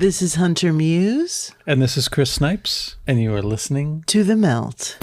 This is Hunter Muse. And this is Chris Snipes, and you are listening to The Melt.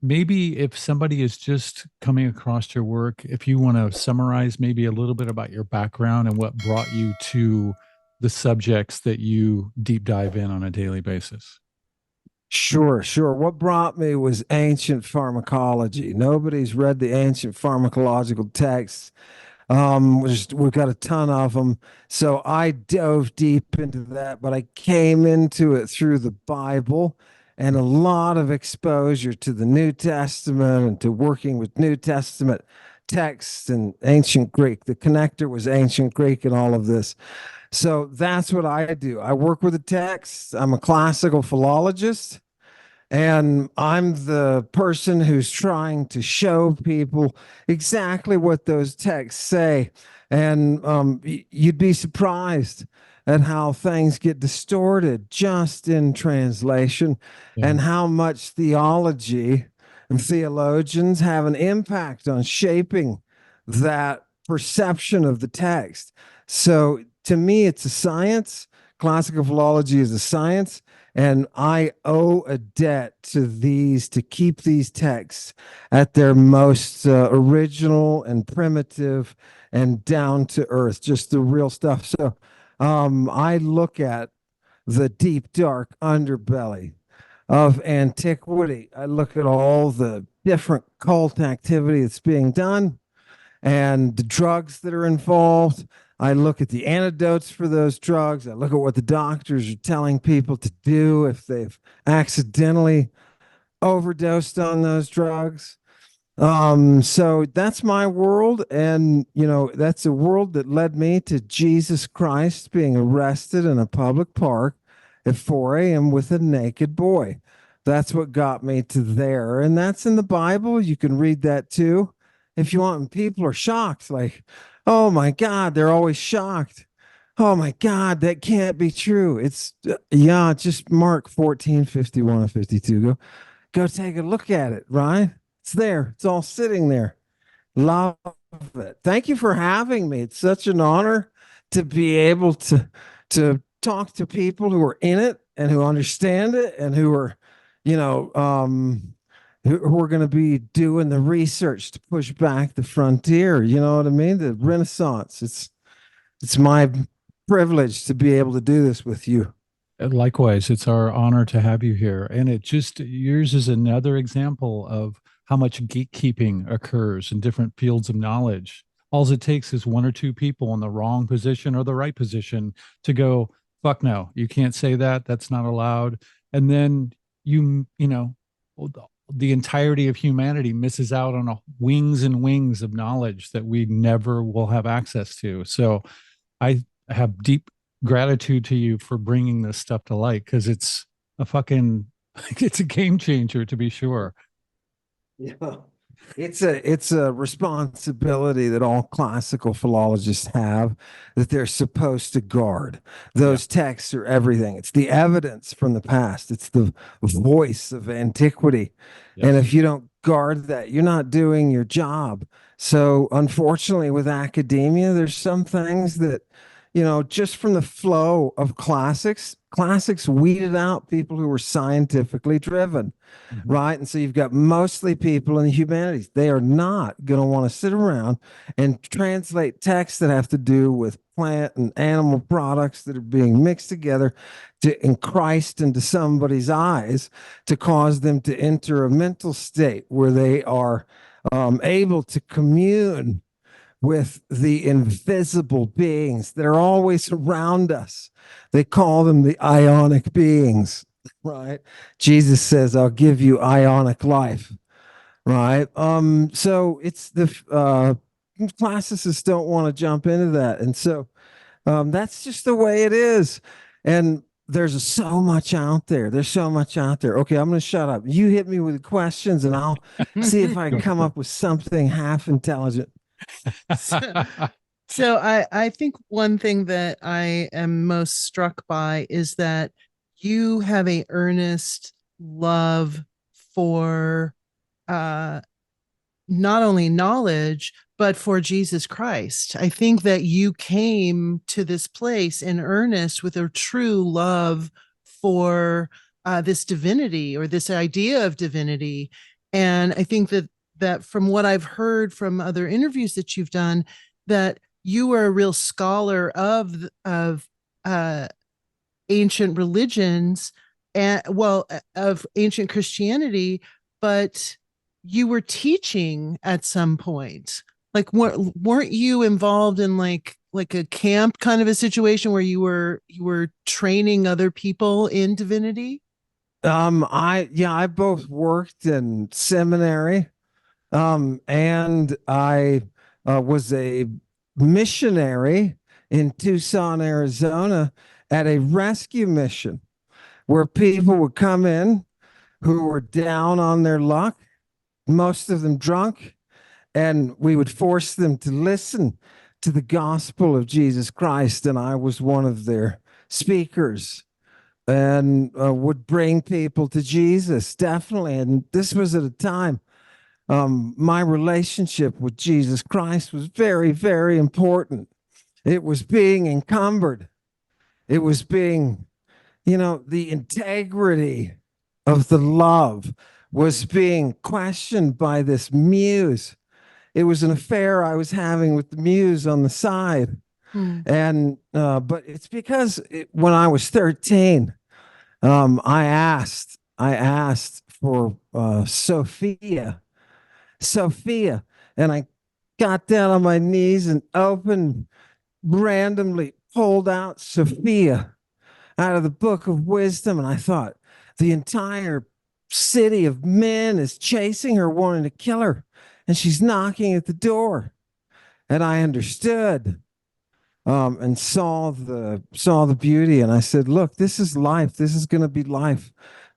Maybe if somebody is just coming across your work, if you want to summarize maybe a little bit about your background and what brought you to the subjects that you deep dive in on a daily basis. Sure. What brought me was ancient pharmacology. Nobody's read the ancient pharmacological texts. We've got a ton of them. So I dove deep into that, but I came into it through the Bible and a lot of exposure to the New Testament and to working with New Testament texts and ancient Greek. The connector was ancient Greek and all of this. So that's what I do. I work with the text. I'm a classical philologist, and I'm the person who's trying to show people exactly what those texts say. And you'd be surprised at how things get distorted just in translation, and how much theology and theologians have an impact on shaping that perception of the text. So to me, it's a science. Classical philology is a science, and I owe a debt to keep these texts at their most original and primitive and down to earth, just the real stuff. So I look at the deep, dark underbelly of antiquity. I look at all the different cult activity that's being done and the drugs that are involved. I look at the antidotes for those drugs. I look at what the doctors are telling people to do if they've accidentally overdosed on those drugs. So that's my world. And, that's a world that led me to Jesus Christ being arrested in a public park at 4 a.m. with a naked boy. That's what got me to there. And that's in the Bible. You can read that too if you want. And people are shocked, like, oh my God, they're always shocked. Oh my God, that can't be true. It's just Mark 14:51 and 52. Go take a look at it, right? It's there. It's all sitting there. Love it. Thank you for having me. It's such an honor to be able to talk to people who are in it and who understand it and who are, who are going to be doing the research to push back the frontier. You know what I mean? The Renaissance. It's my privilege to be able to do this with you. Likewise, it's our honor to have you here. And yours is another example of how much gatekeeping occurs in different fields of knowledge. All it takes is one or two people in the wrong position or the right position to go, fuck no, you can't say that. That's not allowed. And then the entirety of humanity misses out on wings and wings of knowledge that we never will have access to. So I have deep gratitude to you for bringing this stuff to light, because it's a game changer, to be sure. Yeah, it's a responsibility that all classical philologists have, that they're supposed to guard. Those texts are everything. It's the evidence from the past. It's the voice of antiquity. Yes. And if you don't guard that, you're not doing your job. So unfortunately, with academia, there's some things that just from the flow of classics weeded out people who were scientifically driven, right? And so you've got mostly people in the humanities. They are not going to want to sit around and translate texts that have to do with plant and animal products that are being mixed together to enchrist into somebody's eyes to cause them to enter a mental state where they are able to commune with the invisible beings that are always around us. They call them the Ionic beings, right? Jesus says, I'll give you Ionic life, right? So it's the classicists don't want to jump into that. And so that's just the way it is. And there's so much out there. There's so much out there. Okay, I'm going to shut up. You hit me with questions and I'll see if I can come up with something half intelligent. So I think one thing that I am most struck by is that you have a earnest love for not only knowledge, but for Jesus Christ. I think that you came to this place in earnest with a true love for this divinity or this idea of divinity. And I think that from what I've heard from other interviews that you've done, that you are a real scholar of ancient religions and of ancient Christianity, but you were teaching at some point. Like, weren't you involved in like a camp kind of a situation where you were training other people in divinity? I both worked in seminary, and I was a missionary in Tucson, Arizona, at a rescue mission where people would come in who were down on their luck, most of them drunk, and we would force them to listen to the gospel of Jesus Christ. And I was one of their speakers and would bring people to Jesus, definitely. And this was at a time my relationship with Jesus Christ was very, very important. It was being encumbered. It was being, the integrity of the love was being questioned by this muse. It was an affair I was having with the muse on the side. And, but it's because when I was 13, I asked for Sophia, and I got down on my knees and randomly pulled out Sophia out of the book of wisdom. And I thought, the entire city of men is chasing her, wanting to kill her. And she's knocking at the door. And I understood and saw the beauty. And I said, look, this is life. This is going to be life.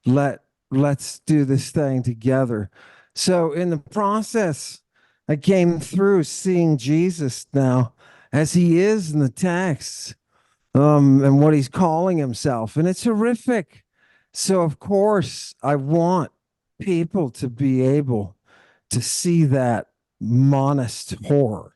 Let's do this thing together. So in the process, I came through seeing Jesus now as he is in the text, and what he's calling himself. And it's horrific. So of course I want people to be able to see that monist horror,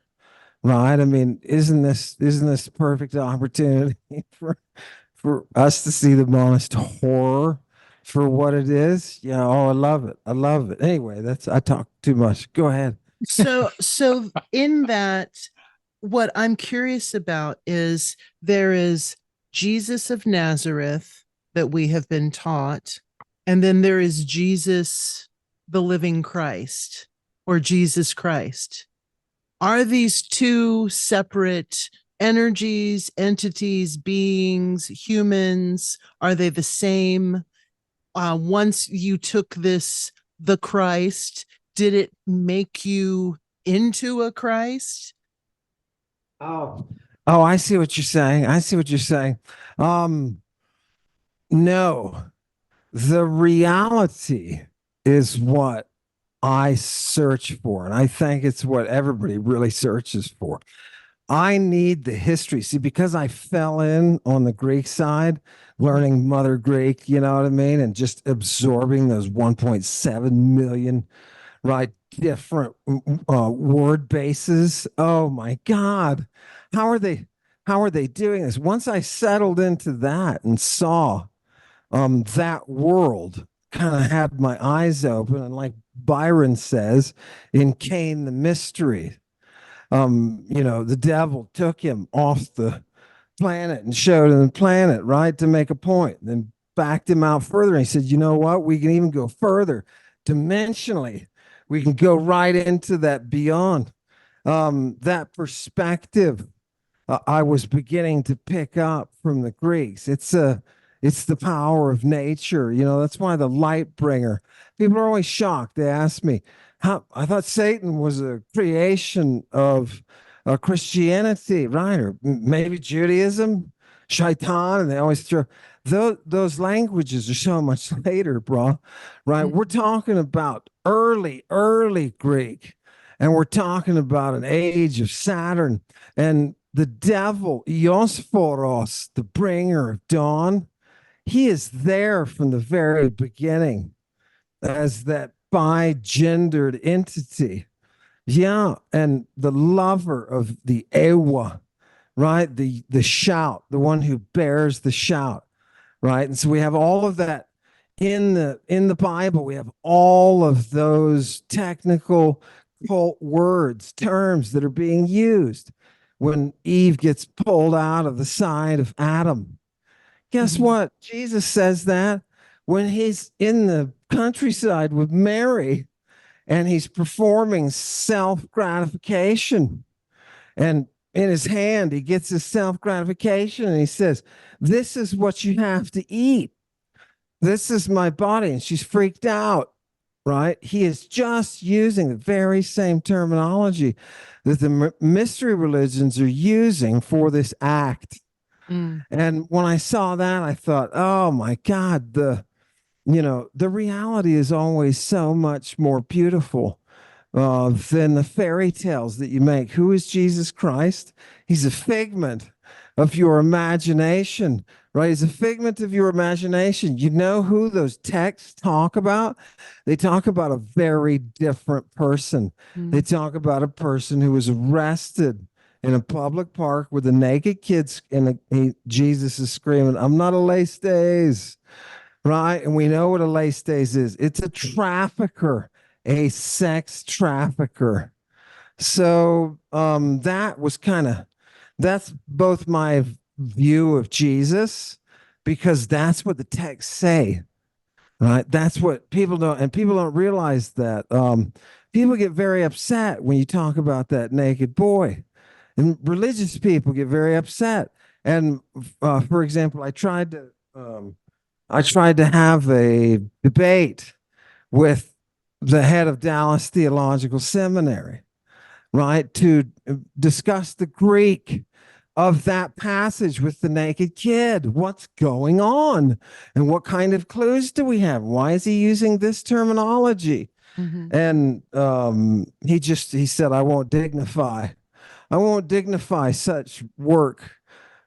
right? I mean, isn't this perfect opportunity for us to see the monist horror for what it is? Yeah. Oh, I love it. I love it. Anyway, I talk too much. Go ahead. So in that, what I'm curious about is there is Jesus of Nazareth that we have been taught, and then there is Jesus, the living Christ, or Jesus Christ. Are these two separate energies, entities, beings, humans? Are they the same? Once you took the Christ, did it make you into a Christ? Oh, I see what you're saying. No, the reality is what I search for. And I think it's what everybody really searches for. I need the history. See, because I fell in on the Greek side, learning Mother Greek, you know what I mean? And just absorbing those 1.7 million, right, different word bases. Oh my God. How are they? how are they doing this? Once I settled into that and saw that world, kind of had my eyes open, and like Byron says in Cain the Mystery, the devil took him off the planet and showed him the planet, right, to make a point, and then backed him out further. And he said, you know what? We can even go further dimensionally. We can go right into that beyond. That perspective I was beginning to pick up from the Greeks. It's the power of nature. That's why the light bringer. People are always shocked. They ask me, how I thought Satan was a creation of Christianity, right? Or maybe Judaism, Shaitan, and they always throw those languages are so much later, bro. Right? We're talking about early Greek, and we're talking about an age of Saturn and the devil, Eosphoros, the bringer of dawn. He is there from the very beginning as that bi-gendered entity. Yeah, and the lover of the Ewa, right? The shout, the one who bears the shout, right? And so we have all of that in the Bible. We have all of those technical cult words, terms that are being used when Eve gets pulled out of the side of Adam. Guess what? Jesus says that when he's in the countryside with Mary and he's performing self-gratification. And in his hand, he gets his self-gratification and he says, this is what you have to eat. This is my body. And she's freaked out, right? He is just using the very same terminology that the mystery religions are using for this act. And when I saw that, I thought, oh my God, the reality is always so much more beautiful than the fairy tales that you make. Who is Jesus Christ? He's a figment of your imagination, right? He's a figment of your imagination. You know who those texts talk about? They talk about a very different person. They talk about a person who was arrested in a public park with the naked kids, and Jesus is screaming, I'm not a lace days, right? And we know what a lace days is. It's a trafficker, a sex trafficker. So that's both my view of Jesus, because that's what the texts say, right? That's what people don't, and people don't realize that. People get very upset when you talk about that naked boy. And religious people get very upset. And for example, I tried to have a debate with the head of Dallas Theological Seminary, right, to discuss the Greek of that passage with the naked kid. What's going on? And what kind of clues do we have? Why is he using this terminology? And he said, I won't dignify such work,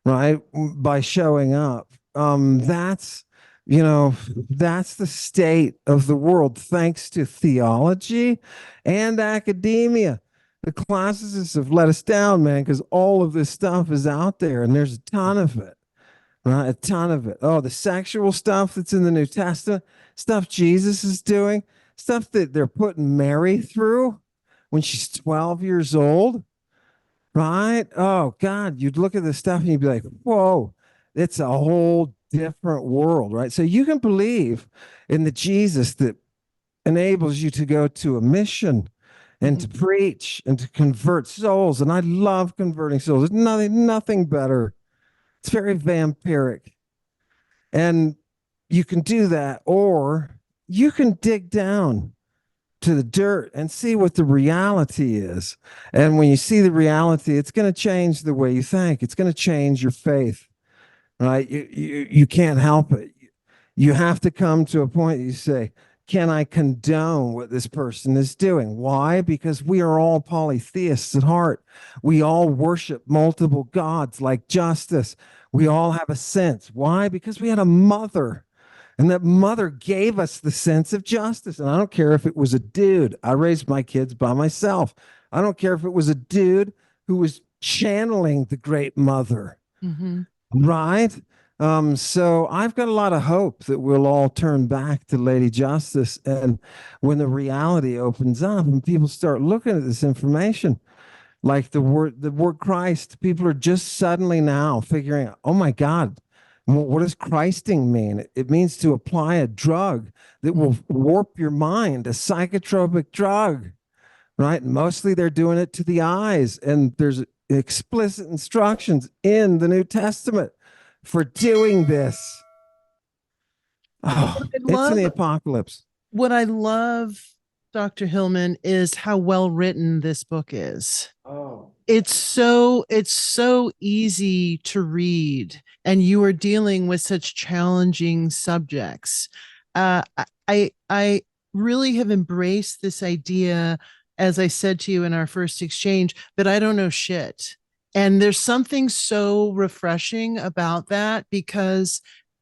right, by showing up. That's the state of the world, thanks to theology and academia. The classicists have let us down, man, because all of this stuff is out there, and there's a ton of it, right? A ton of it. Oh, the sexual stuff that's in the New Testament, stuff Jesus is doing, stuff that they're putting Mary through when she's 12 years old. Right? Oh, God, you'd look at this stuff and you'd be like, whoa, it's a whole different world, right? So you can believe in the Jesus that enables you to go to a mission and to preach and to convert souls. And I love converting souls. There's nothing better. It's very vampiric. And you can do that, or you can dig down to the dirt and see what the reality is. And when you see the reality, it's going to change the way you think. It's going to change your faith, right? You can't help it. You have to come to a point that you say, can I condone what this person is doing? Why? Because we are all polytheists at heart. We all worship multiple gods like justice. We all have a sense. Why? Because we had a mother. And that mother gave us the sense of justice. And I don't care if it was a dude. I raised my kids by myself. I don't care if it was a dude who was channeling the Great Mother. Mm-hmm. Right. So I've got a lot of hope that we'll all turn back to Lady Justice. And when the reality opens up and people start looking at this information, like the word Christ, people are just suddenly now figuring out, oh my God, what does Christing mean? It means to apply a drug that will warp your mind, a psychotropic drug, right? Mostly they're doing it to the eyes, and there's explicit instructions in the New Testament for doing this. Oh, it's in the apocalypse. What I love, Dr. Hillman, is how well written this book is. Oh. It's so easy to read, and you are dealing with such challenging subjects. I really have embraced this idea, as I said to you in our first exchange, that I don't know shit. And there's something so refreshing about that, because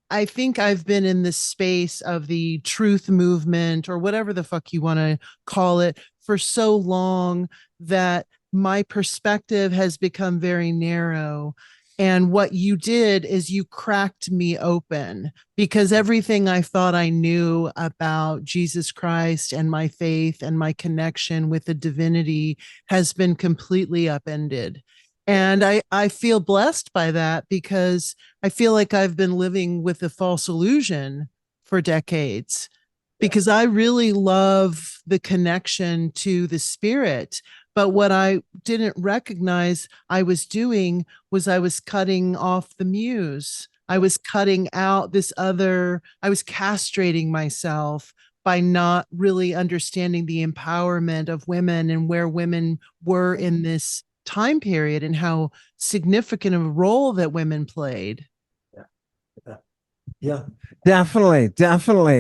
I think I've been in the space of the truth movement, or whatever the fuck you want to call it, for so long that my perspective has become very narrow. And what you did is you cracked me open, because everything I thought I knew about Jesus Christ and my faith and my connection with the divinity has been completely upended. And I feel blessed by that, because I feel like I've been living with a false illusion for decades, because I really love the connection to the spirit. But what I didn't recognize I was doing was I was cutting off the muse. I was cutting out this other, I was castrating myself by not really understanding the empowerment of women and where women were in this time period and how significant of a role that women played. Yeah, definitely.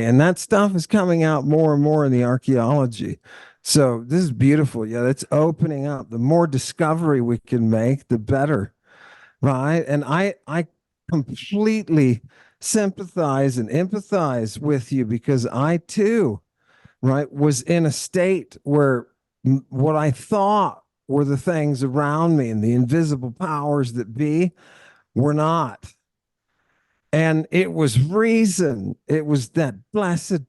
And that stuff is coming out more and more in the archaeology. So this is beautiful. Yeah, it's opening up. The more discovery we can make, the better. Right. And I completely sympathize and empathize with you, because I too, right, was in a state where what I thought were the things around me and the invisible powers that be were not. And it was reason, it was that blessed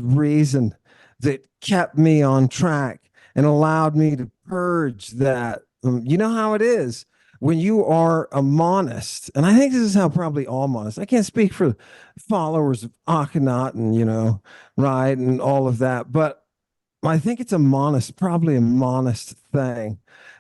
reason that kept me on track and allowed me to purge that. You know how it is when you are a monist, and I think this is how probably all monists, I can't speak for followers of Akhenaten, right, and all of that, but I think it's a monist, probably a monist thing,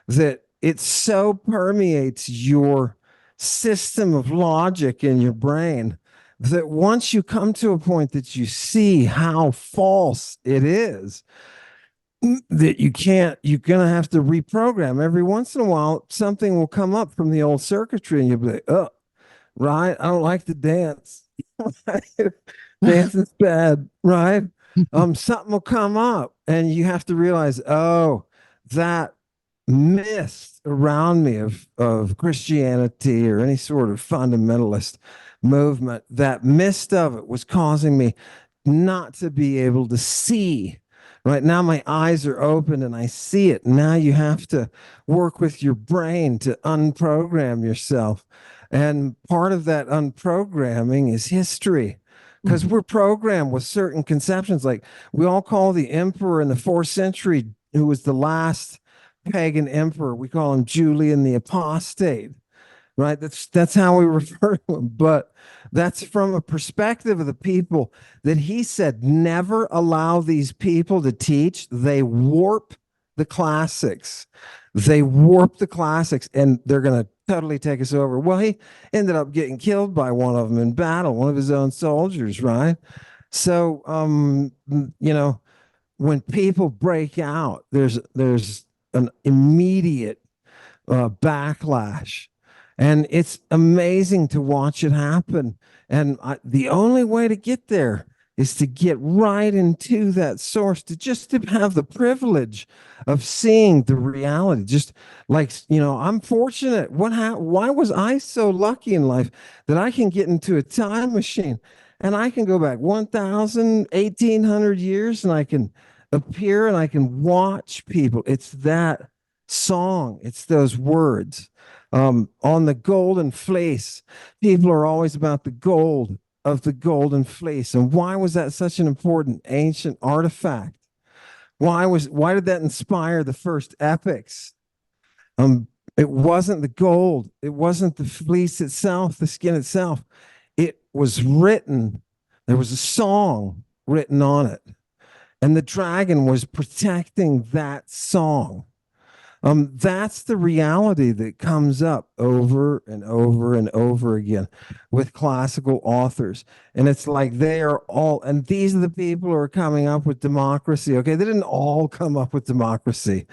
that it so permeates your system of logic in your brain that once you come to a point that you see how false it is, that you're going to have to reprogram. Every once in a while, something will come up from the old circuitry and you'll be like, oh, right, I don't like to dance. Dance is bad, right? Something will come up and you have to realize, oh, that mist around me of Christianity or any sort of fundamentalist movement, that mist of it was causing me not to be able to see. Right now, my eyes are open and I see it. Now you have to work with your brain to unprogram yourself. And part of that unprogramming is history, because we're programmed with certain conceptions. Like we all call the emperor in the 4th century, who was the last pagan emperor, we call him Julian the Apostate, right? That's how we refer to him. But that's from a perspective of the people that he said, never allow these people to teach. They warp the classics. They warp the classics and they're going to totally take us over. Well, he ended up getting killed by one of them in battle, one of his own soldiers, right? So, when people break out, there's an immediate backlash. And it's amazing to watch it happen. And the only way to get there is to get right into that source, to have the privilege of seeing the reality. Just like, I'm fortunate. Why was I so lucky in life that I can get into a time machine and I can go back 1,000, 1,800 years and I can appear and I can watch people? It's that song. It's those words. On the golden fleece, people are always about the gold of the golden fleece. And why was that such an important ancient artifact? Why did that inspire the first epics? It wasn't the gold, it wasn't the fleece itself, the skin itself. It was written, there was a song written on it, and the dragon was protecting that song. That's the reality that comes up over and over and over again with classical authors. And it's like they are all, and these are the people who are coming up with democracy. Okay, they didn't all come up with democracy,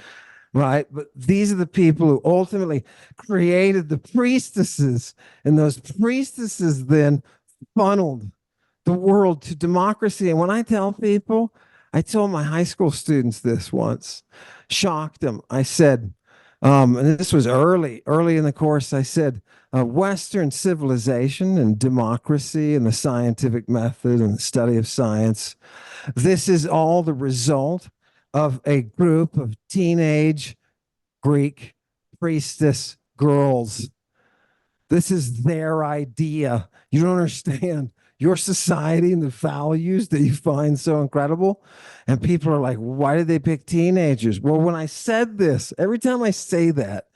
right? But these are the people who ultimately created the priestesses, and those priestesses then funneled the world to democracy. And when I tell people, I told my high school students this once, shocked them. I said, and this was early in the course, I said, Western civilization and democracy and the scientific method and the study of science, this is all the result of a group of teenage Greek priestess girls. This is their idea. You don't understand your society and the values that you find so incredible. And people are like, why did they pick teenagers? Well, when I said this, every time I say that,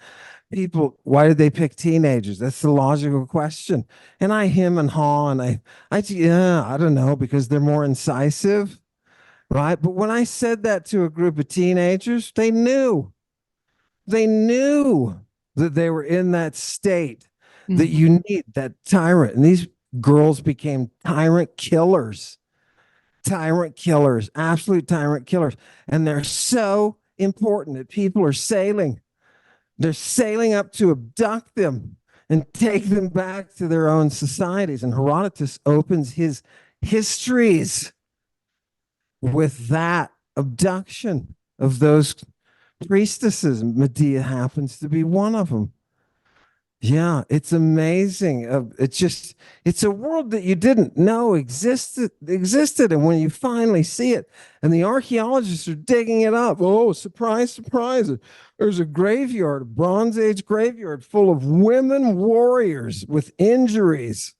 people, why did they pick teenagers? That's the logical question. And I hem and haw, and yeah, I don't know, because they're more incisive, right? But when I said that to a group of teenagers, they knew that they were in that state, that you need that tyrant. And these girls became tyrant killers, absolute tyrant killers. And they're so important that people are sailing. They're sailing up to abduct them and take them back to their own societies. And Herodotus opens his histories with that abduction of those priestesses. Medea happens to be one of them. Yeah, it's amazing. It's a world that you didn't know existed. And when you finally see it, and the archaeologists are digging it up, oh, surprise, surprise. There's a graveyard, a Bronze Age graveyard full of women warriors with injuries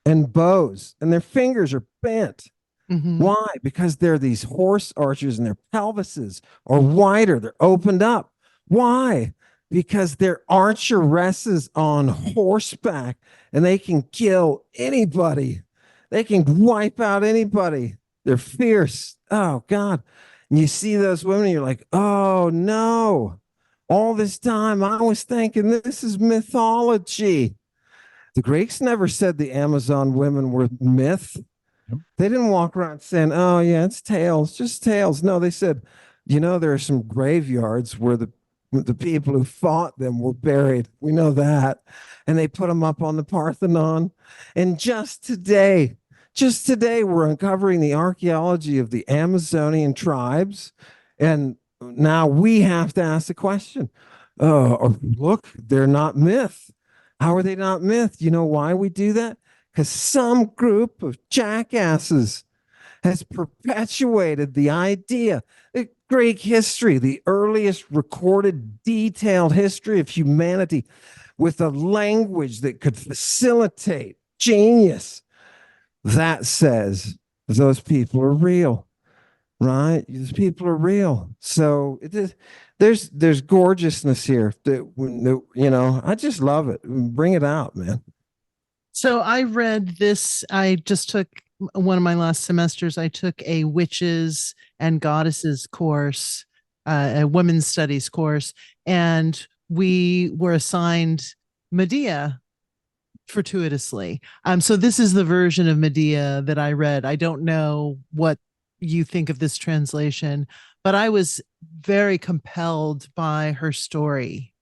and bows, and their fingers are bent. Why? Because they're these horse archers, and their pelvises are wider. They're opened up. Why? Because they're archeresses on horseback, and they can kill anybody. They can wipe out anybody. They're fierce. Oh, God. And you see those women, and you're like, oh, no. All this time, I was thinking this is mythology. The Greeks never said the Amazon women were myth. They didn't walk around saying, oh, yeah, it's tales, just tales. No, they said, there are some graveyards where the people who fought them were buried. We know that. And they put them up on the Parthenon. And just today, we're uncovering the archaeology of the Amazonian tribes. And now we have to ask the question, look, they're not myth. How are they not myth? You know why we do that? Because some group of jackasses has perpetuated the idea that Greek history, the earliest recorded detailed history of humanity, with a language that could facilitate genius, that says those people are real, right? These people are real. So there's gorgeousness here that I just love it. Bring it out, man. So I read this. I just took one of my last semesters. I took a witches and goddesses course, a women's studies course, and we were assigned Medea fortuitously. So this is the version of Medea that I read. I don't know what you think of this translation, but I was very compelled by her story.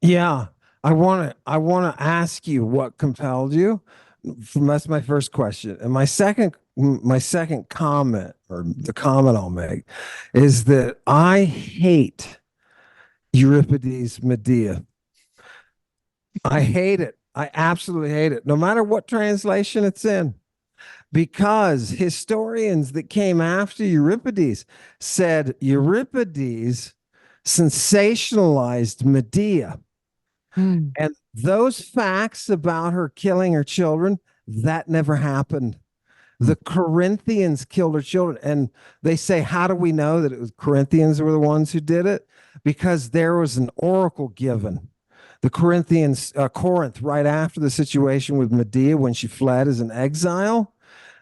Yeah. I want to ask you what compelled you. That's my first question. And my second comment, or the comment I'll make, is that I hate Euripides' Medea. I hate it. I absolutely hate it, no matter what translation it's in. because historians that came after Euripides said Euripides sensationalized Medea. Mm. And those facts about her killing her children, that never happened. The Corinthians killed her children. And they say, how do we know that it was Corinthians were the ones who did it? Because there was an oracle given. The Corinthians, Corinth, right after the situation with Medea when she fled as an exile,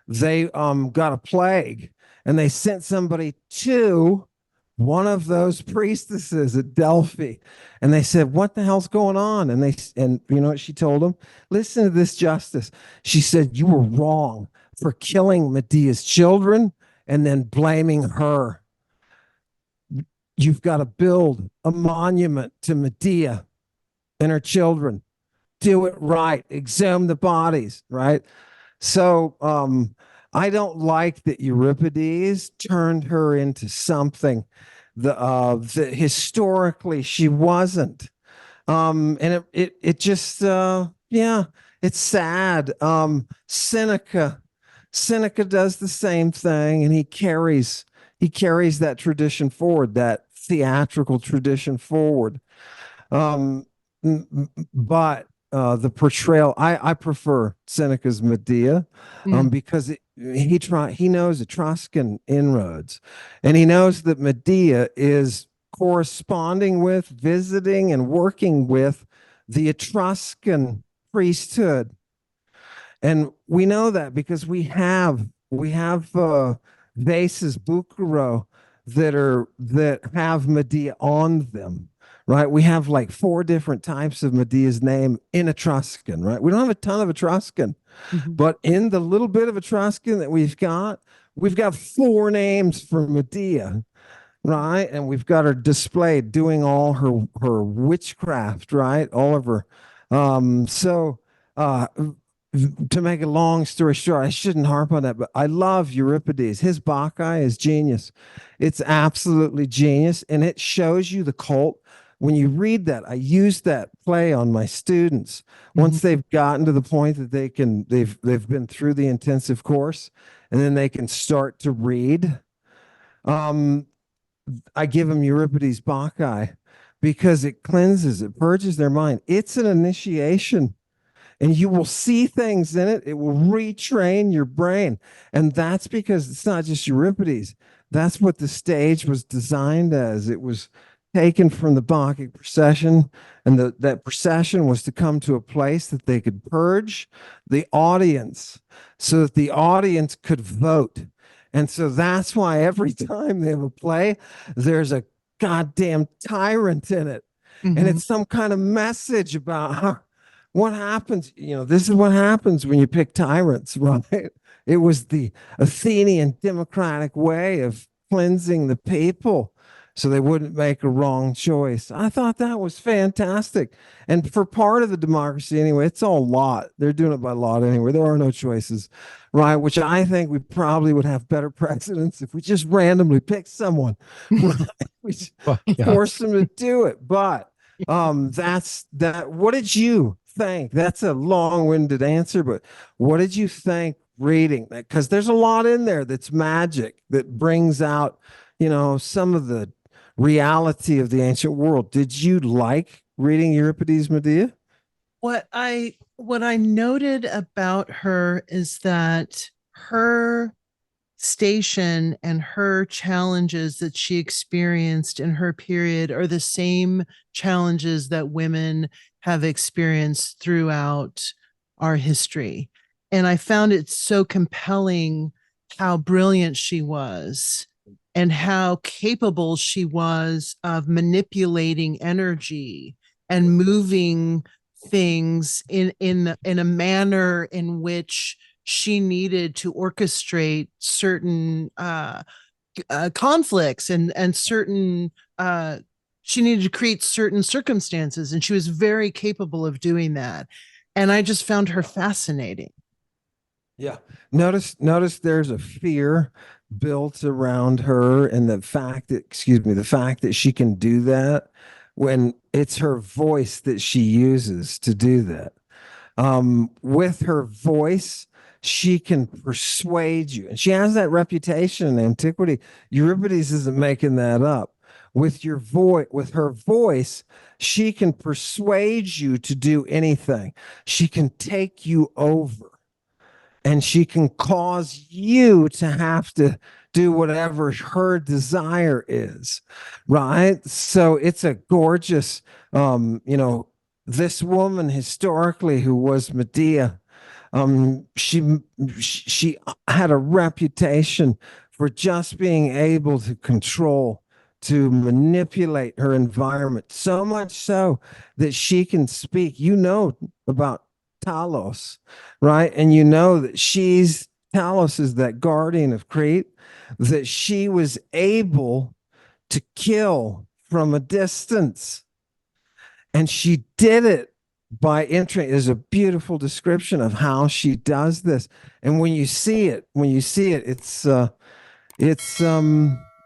they got a plague and they sent somebody to one of those priestesses at Delphi, and they said, what the hell's going on? And you know what she told them? Listen to this, justice. She said, you were wrong for killing Medea's children and then blaming her. You've got to build a monument to Medea and her children. Do it right. Exhume the bodies, right? So I don't like that Euripides turned her into something that historically she wasn't. And it just yeah, it's sad. Seneca does the same thing, and he carries that tradition forward, that theatrical tradition forward. But the portrayal, I prefer Seneca's Medea, because he knows Etruscan inroads, and he knows that Medea is corresponding with, visiting, and working with the Etruscan priesthood. And we know that because we have vases bucero that have Medea on them, right? We have like 4 different types of Medea's name in Etruscan, right? We don't have a ton of Etruscan, but in the little bit of Etruscan that we've got 4 names for Medea, right? And we've got her displayed doing all her witchcraft, right? All of her. So to make a long story short, I shouldn't harp on that, but I love Euripides. His Bacchae is genius. It's absolutely genius, and it shows you the cult. When you read that, I use that play on my students. Once they've gotten to the point that they've been through the intensive course, and then they can start to read. I give them Euripides Bacchae because it cleanses, it purges their mind. It's an initiation, and you will see things in it. It will retrain your brain. And that's because it's not just Euripides. That's what the stage was designed as. It was taken from the Bacchic procession, and that procession was to come to a place that they could purge the audience so that the audience could vote. And so that's why every time they have a play, there's a goddamn tyrant in it. And it's some kind of message about what happens. This is what happens when you pick tyrants, right? It was the Athenian democratic way of cleansing the people so they wouldn't make a wrong choice. I thought that was fantastic. And for part of the democracy anyway, it's all lot. They're doing it by lot anyway. There are no choices, right? Which I think we probably would have better presidents if we just randomly picked someone, right? We force them to do it. But that's that. What did you think? That's a long-winded answer, but what did you think reading that? Because there's a lot in there that's magic that brings out, some of the reality of the ancient world. Did you like reading Euripides Medea? What I noted about her is that her station and her challenges that she experienced in her period are the same challenges that women have experienced throughout our history. And I found it so compelling how brilliant she was and how capable she was of manipulating energy and moving things in a manner in which she needed to orchestrate certain conflicts and certain she needed to create certain circumstances, and she was very capable of doing that. And I just found her fascinating. Yeah. Notice there's a fear built around her, and the fact that she can do that when it's her voice that she uses to do that. With her voice, she can persuade you. And she has that reputation in antiquity. Euripides isn't making that up. With her voice, she can persuade you to do anything. She can take you over, and she can cause you to have to do whatever her desire is, right? So it's a gorgeous, this woman historically who was Medea, she had a reputation for just being able to control, to manipulate her environment, so much so that she can speak. You know about Talos, right? And you know that Talos is that guardian of Crete, that she was able to kill from a distance. And she did it by entering. There's a beautiful description of how she does this. And when you see it, it's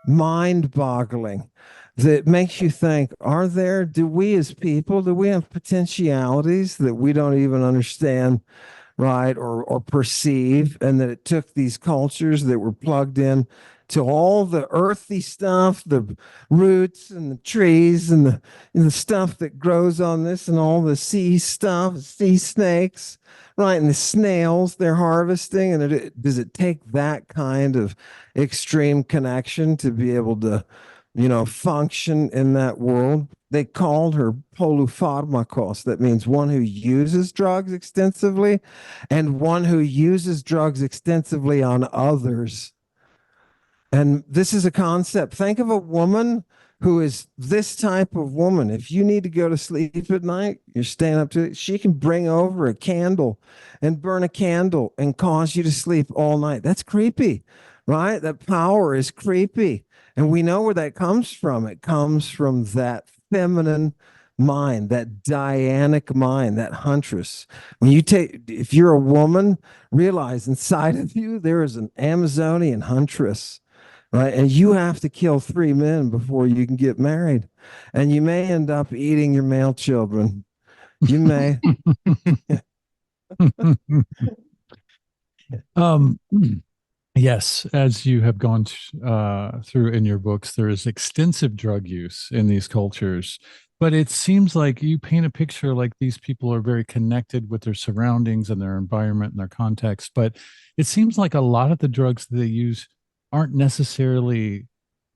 mind-boggling. That makes you think, do we as people, do we have potentialities that we don't even understand, right, or perceive, and that it took these cultures that were plugged in to all the earthy stuff, the roots and the trees and the stuff that grows on this, and all the sea stuff, sea snakes, right, and the snails they're harvesting. And does it take that kind of extreme connection to be able to, function in that world? They called her polypharmakos. That means one who uses drugs extensively, and one who uses drugs extensively on others. And this is a concept. Think of a woman who is this type of woman. If you need to go to sleep at night, you're staying up to it. She can bring over a candle and burn a candle and cause you to sleep all night. That's creepy, right? That power is creepy. And we know where that comes from. It comes from that feminine mind, that Dianic mind, that huntress. If you're a woman, realize inside of you, there is an Amazonian huntress, right? And you have to kill 3 men before you can get married. And you may end up eating your male children. You may. Yes, as you have gone through in your books, there is extensive drug use in these cultures. But it seems like you paint a picture like these people are very connected with their surroundings and their environment and their context. But it seems like a lot of the drugs that they use aren't necessarily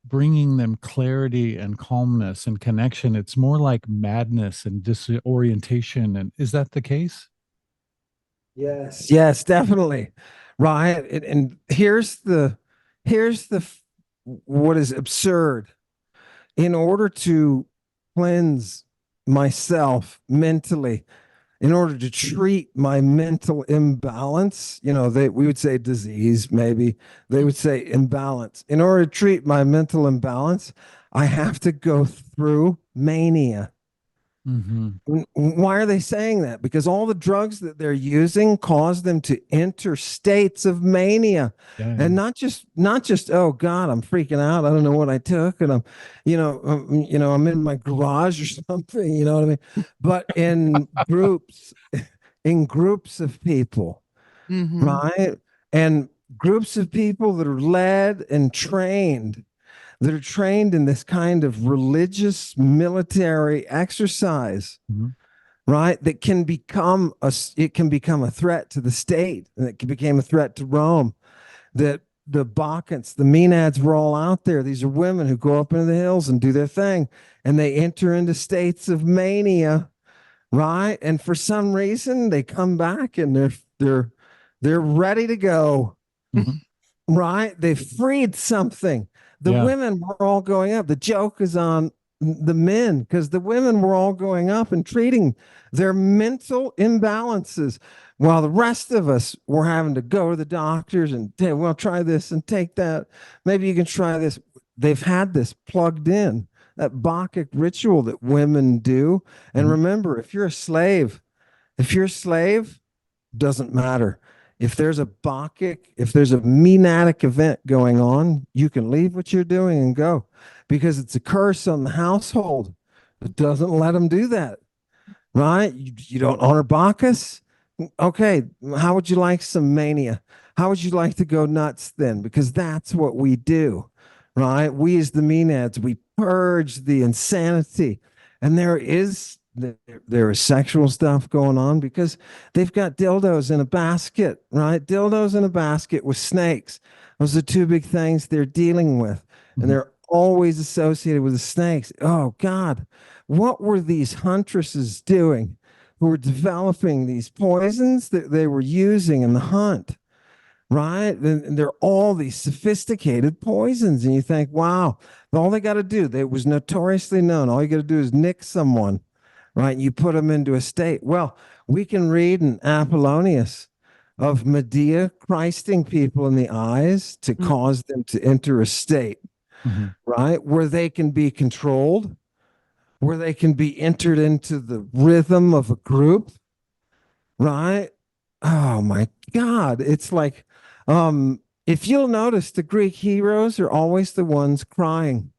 bringing them clarity and calmness and connection. It's more like madness and disorientation. And is that the case? Yes, definitely. Right. And here's what is absurd. In order to cleanse myself mentally, in order to treat my mental imbalance, we would say disease, maybe they would say imbalance. In order to treat my mental imbalance, I have to go through mania. Mm-hmm. Why are they saying that? Because all the drugs that they're using cause them to enter states of mania. Yeah. And not just, oh God, I'm freaking out. I don't know what I took. And I'm in my garage or something, you know what I mean? But in groups of people, mm-hmm. right? And groups of people that are led and trained, that are trained in this kind of religious military exercise, mm-hmm. right? That can become a threat to the state, and it became a threat to Rome. That the Bacchants, the Maenads were all out there. These are women who go up into the hills and do their thing, and they enter into states of mania, right? And for some reason, they come back and they're ready to go, mm-hmm. right? They freed something. The women were all going up. The joke is on the men, because the women were all going up and treating their mental imbalances, while the rest of us were having to go to the doctors and, well, try this and take that. Maybe you can try this. They've had this plugged in, that Bacchic ritual that women do. And mm-hmm. remember, if you're a slave, doesn't matter. If there's a Menadic event going on, you can leave what you're doing and go, because it's a curse on the household. It doesn't let them do that, right? You don't honor Bacchus, Okay, how would you like some mania? How would you like to go nuts then? Because that's what we do, right? We as the Menads, we purge the insanity. And there is sexual stuff going on because they've got dildos in a basket, right? Dildos in a basket with snakes. Those are two big things they're dealing with. And they're always associated with the snakes. Oh God, what were these huntresses doing who were developing these poisons that they were using in the hunt, right? And they're all these sophisticated poisons. And you think, wow, all they got to do, they was notoriously known. All you got to do is nick someone, right? And you put them into a state. Well, we can read in Apollonius of Medea Christing people in the eyes to cause them to enter a state, right? Where they can be controlled, where they can be entered into the rhythm of a group, right? Oh my God. It's like, if you'll notice, the Greek heroes are always the ones crying,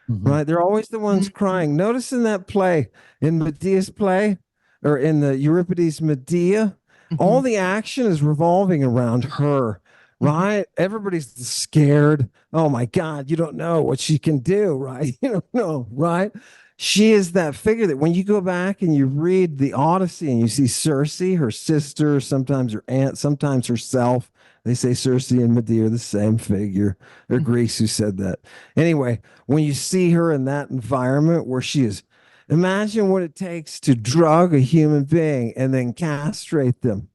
right? They're always the ones crying. Notice in that play, in Medea's play, or in the Euripides Medea, all the action is revolving around her, right? Everybody's scared. Oh my God, you don't know what she can do, right? You don't know, right? She is that figure that when you go back and you read the Odyssey and you see Circe, her sister, sometimes her aunt, sometimes herself, they say Circe and Medea are the same figure. They're Greeks who said that. Anyway, when you see her in that environment where she is, imagine what it takes to drug a human being and then castrate them,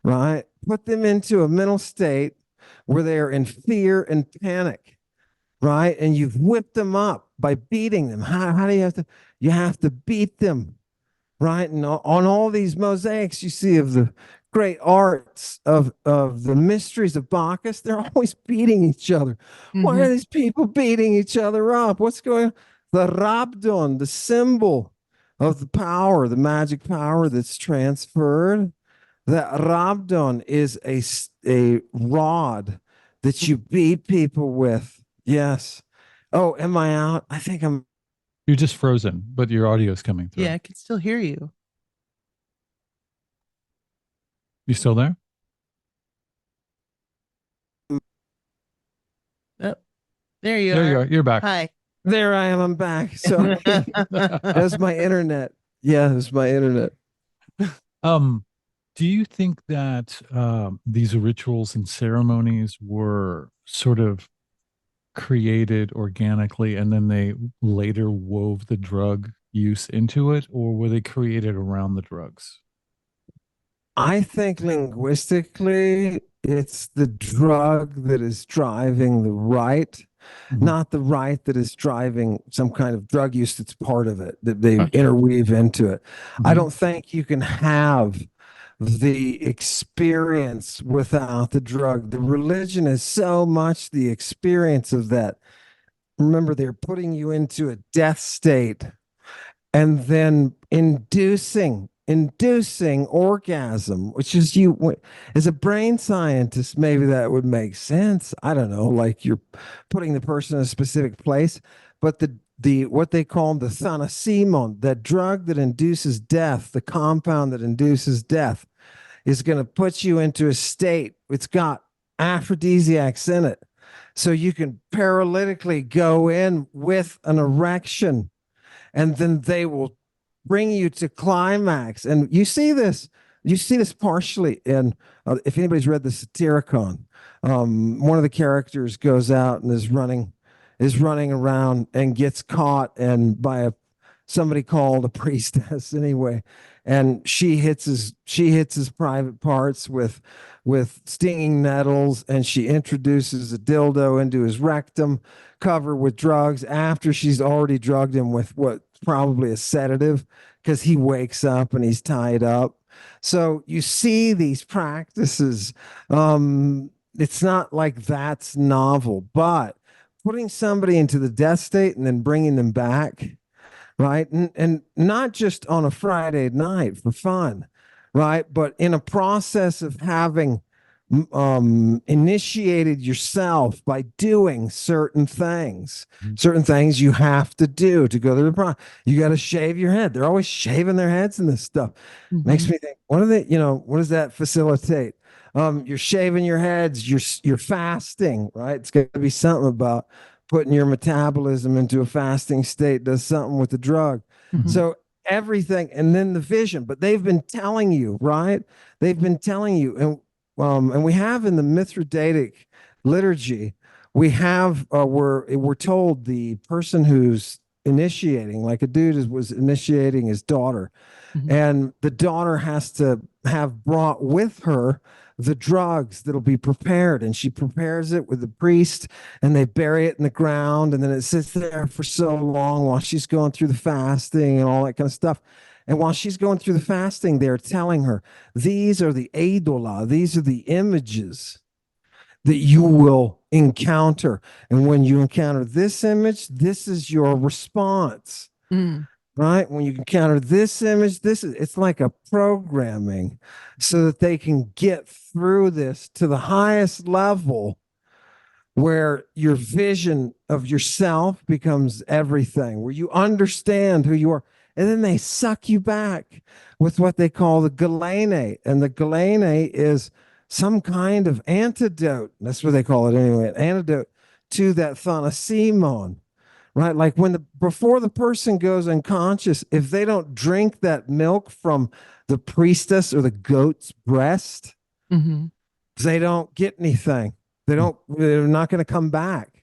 right? Put them into a mental state where they are in fear and panic, right? And you've whipped them up by beating them. How do you have to? You have to beat them, right? And on all these mosaics you see of the great arts of the mysteries of Bacchus, they're always beating each other. Why are these people beating each other up? What's going on? The rhabdon, the symbol of the power, the magic power that's transferred. The rhabdon is a rod that you beat people with. Yes. Oh, am I out? I think I'm. You're just frozen, but your audio is coming through. Yeah, I can still hear you. You still there? Oh, there you There are. you are. You're back. Hi. There I am. I'm back. So that's my internet. Yeah, that's my internet. Do you think that these rituals and ceremonies were sort of created organically and then they later wove the drug use into it, or were they created around the drugs? I think linguistically, it's the drug that is driving the right, not the right that is driving some kind of drug use that's part of it, that they interweave into it. I don't think you can have the experience without the drug. The religion is so much the experience of that. Remember, they're putting you into a death state and then inducing orgasm, which is you as a brain scientist, maybe that would make sense. I don't know, like you're putting the person in a specific place, but the what they call the thanasimon, that drug that induces death, the compound that induces death, is going to put you into a state. It's got aphrodisiacs in it, so you can paralytically go in with an erection, and then they will bring you to climax. And you see this partially in, if anybody's read the Satyricon, one of the characters goes out and is running around and gets caught and by somebody called a priestess anyway, and she hits his private parts with stinging nettles, and she introduces a dildo into his rectum covered with drugs after she's already drugged him with what probably a sedative, because he wakes up and he's tied up. So you see these practices. It's not like that's novel, but putting somebody into the death state and then bringing them back, right? And not just on a Friday night for fun, right? But in a process of having initiated yourself by doing certain things you have to do to go to the prom. You got to shave your head. They're always shaving their heads and this stuff. Makes me think, what does that facilitate? You're shaving your heads, you're fasting, right? It's got to be something about putting your metabolism into a fasting state, does something with the drug. So everything, and then the vision, but they've been telling you, right? They've been telling you, and we have in the Mithridatic liturgy, we have we're told the person who's initiating, like a dude was initiating his daughter, and the daughter has to have brought with her the drugs that'll be prepared, and she prepares it with the priest, and they bury it in the ground, and then it sits there for so long while she's going through the fasting and all that kind of stuff. And while she's going through the fasting, they're telling her, these are the eidola, these are the images that you will encounter. And when you encounter this image, this is your response. Right? When you encounter this image, it's like a programming so that they can get through this to the highest level where your vision of yourself becomes everything, where you understand who you are. And then they suck you back with what they call the galenate. And the galenate is some kind of antidote. That's what they call it anyway, an antidote to that thanasimon, right? Like before the person goes unconscious, if they don't drink that milk from the priestess or the goat's breast, they don't get anything. They're not going to come back.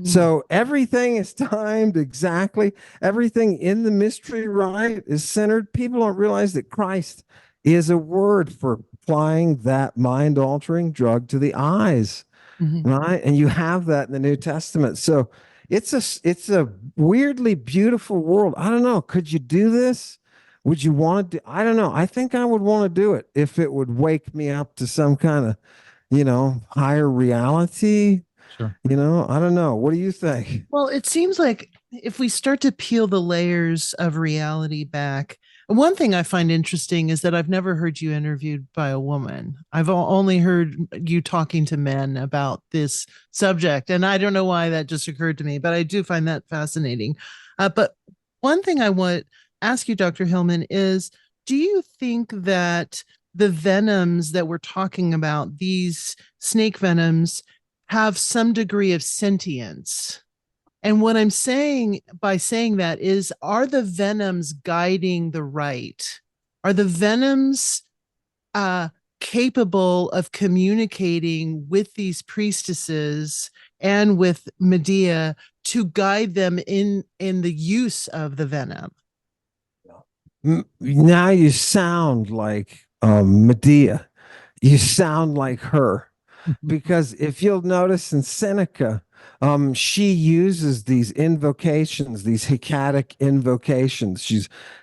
So everything is timed exactly. Everything in the mystery rite is centered. People don't realize that Christ is a word for applying that mind-altering drug to the eyes, right? And you have that in the New Testament. So it's a weirdly beautiful world. I don't know. Could you do this? Would you want to do? I don't know. I think I would want to do it if it would wake me up to some kind of, higher reality. Sure. I don't know. What do you think? Well, it seems like if we start to peel the layers of reality back, one thing I find interesting is that I've never heard you interviewed by a woman. I've only heard you talking to men about this subject. And I don't know why that just occurred to me, but I do find that fascinating. But one thing I want to ask you, Dr. Hillman, is do you think that the venoms that we're talking about, these snake venoms, have some degree of sentience? And what I'm saying by saying that is, are the venoms guiding the rite? Are the venoms capable of communicating with these priestesses and with Medea to guide them in the use of the venom? Now you sound like Medea. You sound like her. Because if you'll notice in Seneca, she uses these invocations, these Hecatic invocations.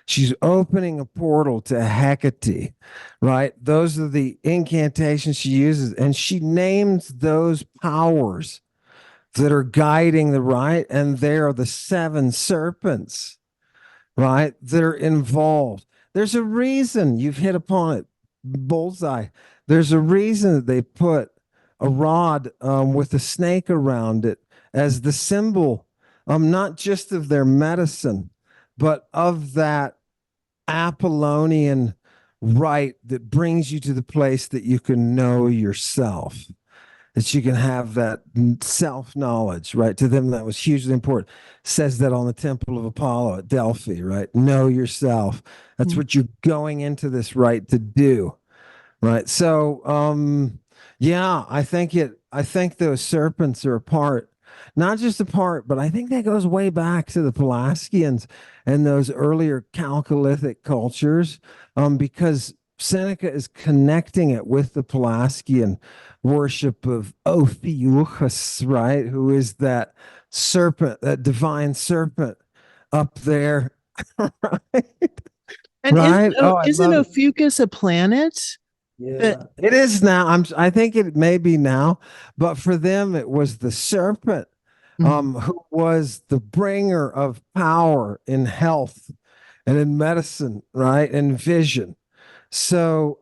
She's opening a portal to Hecate, right? Those are the incantations she uses, and she names those powers that are guiding the rite, and they are the 7 serpents, right? That are involved. There's a reason you've hit upon it, bullseye. There's a reason that they put a rod with a snake around it as the symbol, not just of their medicine, but of that Apollonian rite that brings you to the place that you can know yourself, that you can have that self-knowledge, right? To them, that was hugely important. Says that on the Temple of Apollo at Delphi, right? Know yourself. That's what you're going into this rite to do, right? So, yeah, I think those serpents are a part, not just a part, but I think that goes way back to the Pelasgians and those earlier Chalcolithic cultures, because Seneca is connecting it with the Pelasgian worship of Ophiuchus, right? Who is that serpent, that divine serpent up there, right? And right? isn't Ophiuchus a planet? Yeah, it is now. I think it may be now, but for them it was the serpent, who was the bringer of power in health and in medicine, right? And vision. So,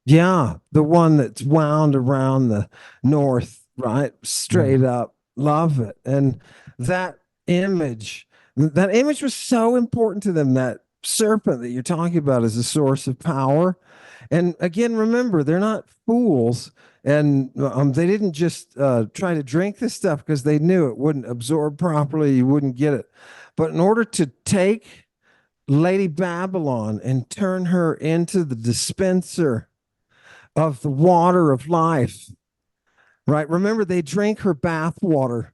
Yeah, the one that's wound around the north, right? Straight up. Love it. And that image, that image was so important to them. That serpent that you're talking about is a source of power. And again, remember, they're not fools. And they didn't just try to drink this stuff because they knew it wouldn't absorb properly. You wouldn't get it. But in order to take Lady Babylon and turn her into the dispenser of the water of life, right? Remember, they drank her bath water.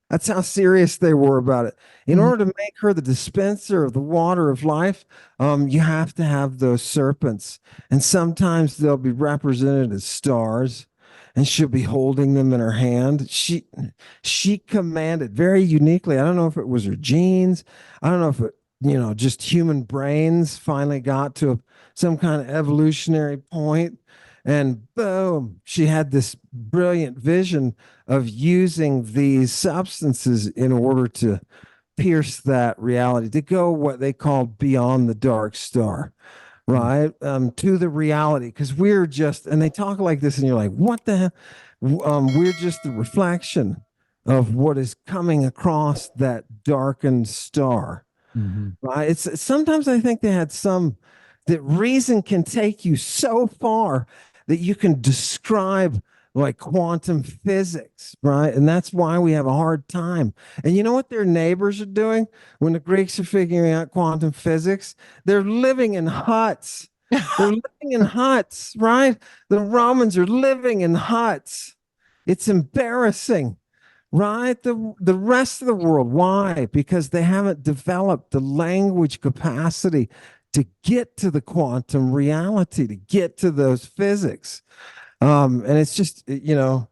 That's how serious they were about it. In Mhm. order to make her the dispenser of the water of life, you have to have those serpents. And sometimes they'll be represented as stars, and she'll be holding them in her hand. She commanded very uniquely. I don't know if it was her genes. I don't know if it, just human brains finally got to some kind of evolutionary point, and boom, she had this brilliant vision of using these substances in order to pierce that reality, to go what they called beyond the dark star, right? To the reality. Because we're just, and they talk like this, and you're like, what the hell? We're just the reflection of what is coming across that darkened star, Mhm. right? It's sometimes I think they had some that reason can take you so far that you can describe like quantum physics, right? And that's why we have a hard time. And you know what their neighbors are doing when the Greeks are figuring out quantum physics? They're living in huts. They're living in huts, right? The Romans are living in huts. It's embarrassing, right? The rest of the world. Why? Because they haven't developed the language capacity to get to the quantum reality, to get to those physics. And it's just, So,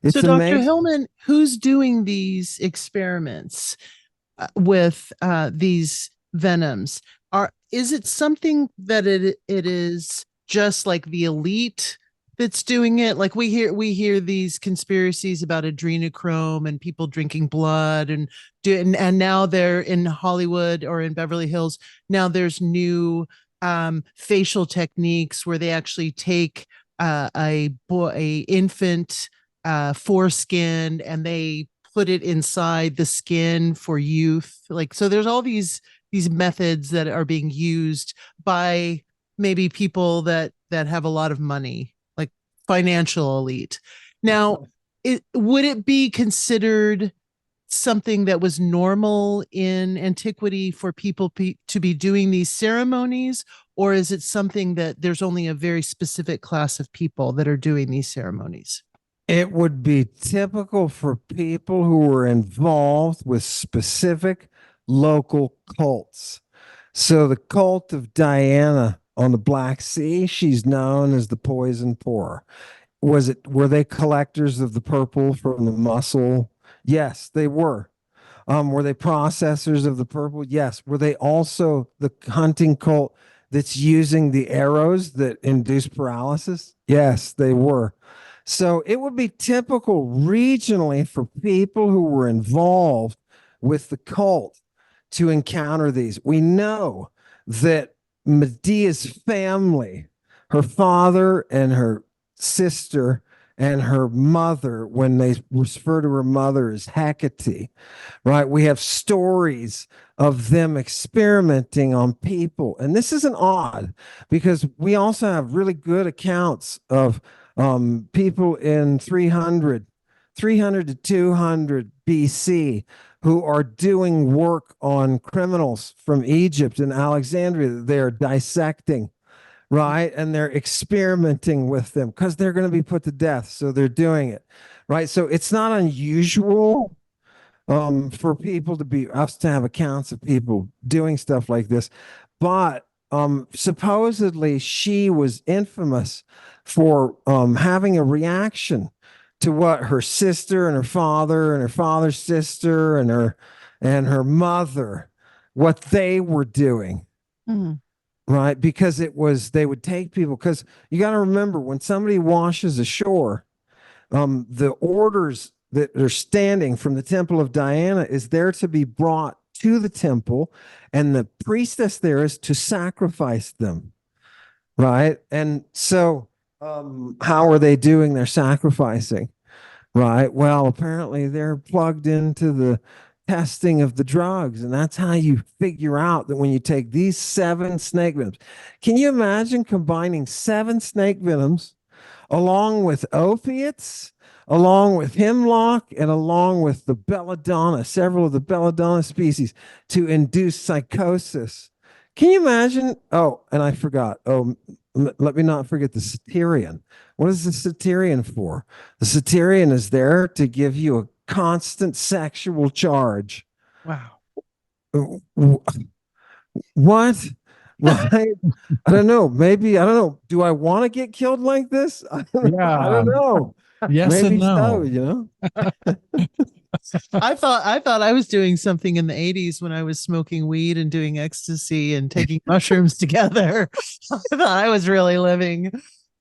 it's Dr. amazing. Hillman, who's doing these experiments with these venoms? Is it something that it is just like the elite that's doing it? Like we hear these conspiracies about adrenochrome and people drinking blood and now they're in Hollywood or in Beverly Hills. Now there's new facial techniques where they actually take a infant foreskin and they put it inside the skin for youth. Like, so there's all these methods that are being used by maybe people that have a lot of money, like financial elite. Now, would it be considered something that was normal in antiquity for people to be doing these ceremonies, or is it something that there's only a very specific class of people that are doing these ceremonies? It would be typical for people who were involved with specific local cults. So the cult of Diana on the Black Sea, she's known as the poison pourer. Were they collectors of the purple from the mussel? Yes, they were. Were they processors of the purple? Yes. Were they also the hunting cult that's using the arrows that induce paralysis? Yes, they were. So it would be typical regionally for people who were involved with the cult to encounter these. We know that Medea's family, her father and her sister and her mother, when they refer to her mother as Hecate, right? We have stories of them experimenting on people. And this isn't odd because we also have really good accounts of people in 300 to 200 BC who are doing work on criminals from Egypt and Alexandria that they're dissecting, right? And they're experimenting with them because they're going to be put to death. So they're doing it, right? So it's not unusual for people to be us to have accounts of people doing stuff like this. But supposedly she was infamous for having a reaction to what her sister and her father's sister and her mother, what they were doing, Mm-hmm. right? Because it was they would take people, because you got to remember when somebody washes ashore, the orders that are standing from the temple of Diana is there to be brought to the temple, and the priestess there is to sacrifice them, right? And so, how are they doing their sacrificing? Right. Well, apparently they're plugged into the testing of the drugs. And that's how you figure out that when you take these 7 snake venoms, can you imagine combining 7 snake venoms along with opiates, along with hemlock, and along with the belladonna, several of the belladonna species to induce psychosis? Can you imagine? Oh, and I forgot. Oh, let me not forget the Satyrian. What is the Satyrian for? The Satyrian is there to give you a constant sexual charge. Wow. What? Right? I don't know. Maybe, I don't know. Do I want to get killed like this? I Yeah. don't know. Yes and Maybe so, no. you know? I thought I was doing something in the 80s when I was smoking weed and doing ecstasy and taking mushrooms together. I thought I was really living.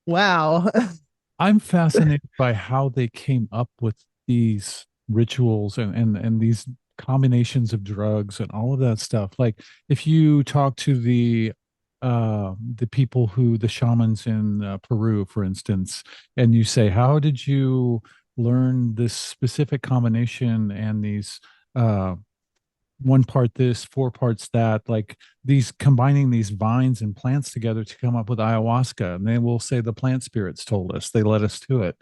Wow. I'm fascinated by how they came up with these rituals and these combinations of drugs and all of that stuff. Like if you talk to the people who the shamans in Peru, for instance, and you say, how did you learn this specific combination and these 1 part this, 4 parts that, like these combining these vines and plants together to come up with ayahuasca. And they will say the plant spirits told us, they led us to it.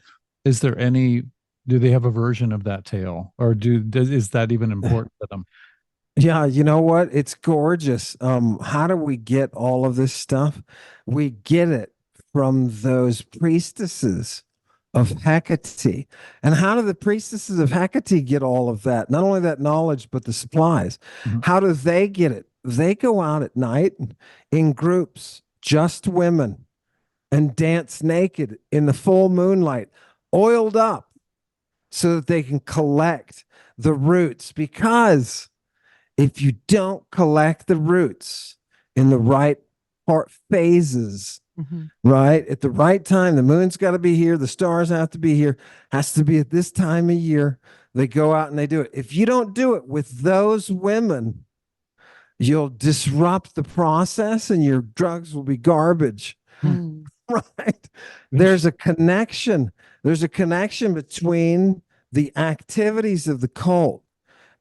Is there any, do they have a version of that tale or is that even important to them? Yeah, you know what? It's gorgeous. How do we get all of this stuff? We get it from those priestesses of Hecate. And how do the priestesses of Hecate get all of that? Not only that knowledge, but the supplies. Mhm. How do they get it? They go out at night in groups, just women, and dance naked in the full moonlight, oiled up so that they can collect the roots. Because if you don't collect the roots in the right part phases, right at the right time, the moon's got to be here, the stars have to be here, has to be at this time of year. They go out and they do it. If you don't do it with those women, you'll disrupt the process and your drugs will be garbage. Right? There's a connection. There's a connection between the activities of the cult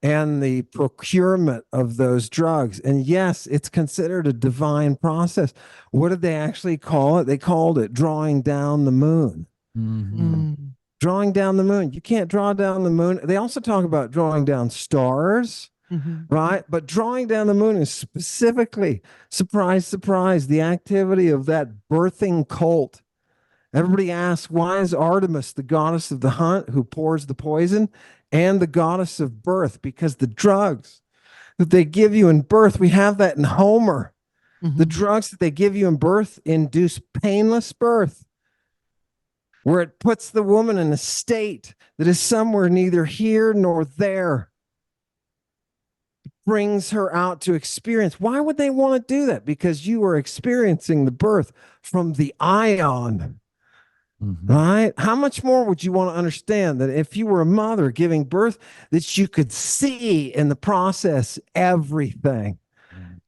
and the procurement of those drugs. And yes, it's considered a divine process. What did they actually call it? They called it drawing down the moon. Mhm. Drawing down the moon. You can't draw down the moon. They also talk about drawing down stars, right? But drawing down the moon is specifically, surprise, surprise, the activity of that birthing cult. Everybody asks, why is Artemis the goddess of the hunt who pours the poison and the goddess of birth? Because the drugs that they give you in birth, we have that in Homer. The drugs that they give you in birth induce painless birth, where it puts the woman in a state that is somewhere neither here nor there. It brings her out to experience. Why would they want to do that? Because you are experiencing the birth from the ion. Right? How much more would you want to understand that if you were a mother giving birth, that you could see in the process everything,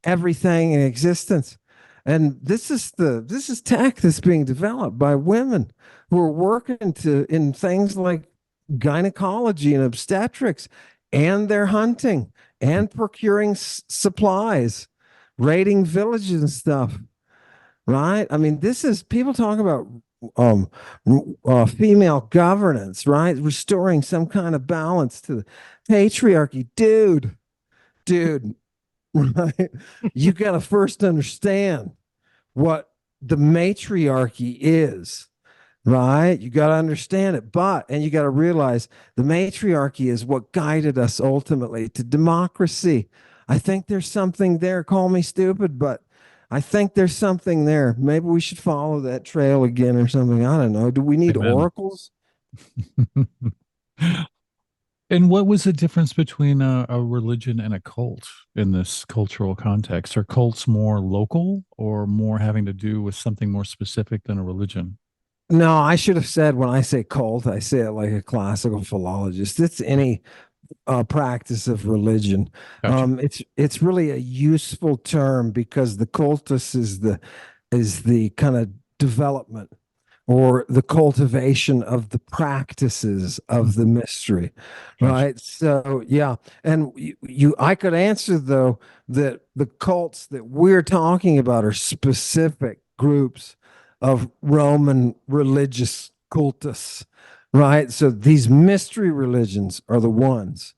everything in existence? And this is tech that's being developed by women who are working in things like gynecology and obstetrics, and they're hunting and procuring supplies, raiding villages and stuff. Right? I mean, this is people talk about female governance, right? Restoring some kind of balance to the patriarchy. Dude, right? You got to first understand what the matriarchy is, right? You got to understand it. And you got to realize the matriarchy is what guided us ultimately to democracy. I think there's something there. Call me stupid, but I think there's something there. Maybe we should follow that trail again or something. I don't know. Do we need Amen. oracles? And what was the difference between a religion and a cult in this cultural context? Are cults more local or more having to do with something more specific than a religion? No, I should have said when I say cult, I say it like a classical philologist. It's any practice of religion. Gotcha. It's really a useful term because the cultus is the is the kind of development or the cultivation of the practices of the mystery, Gotcha. right? So yeah, and I could answer though that the cults that we're talking about are specific groups of Roman religious cultus, right? So these mystery religions are the ones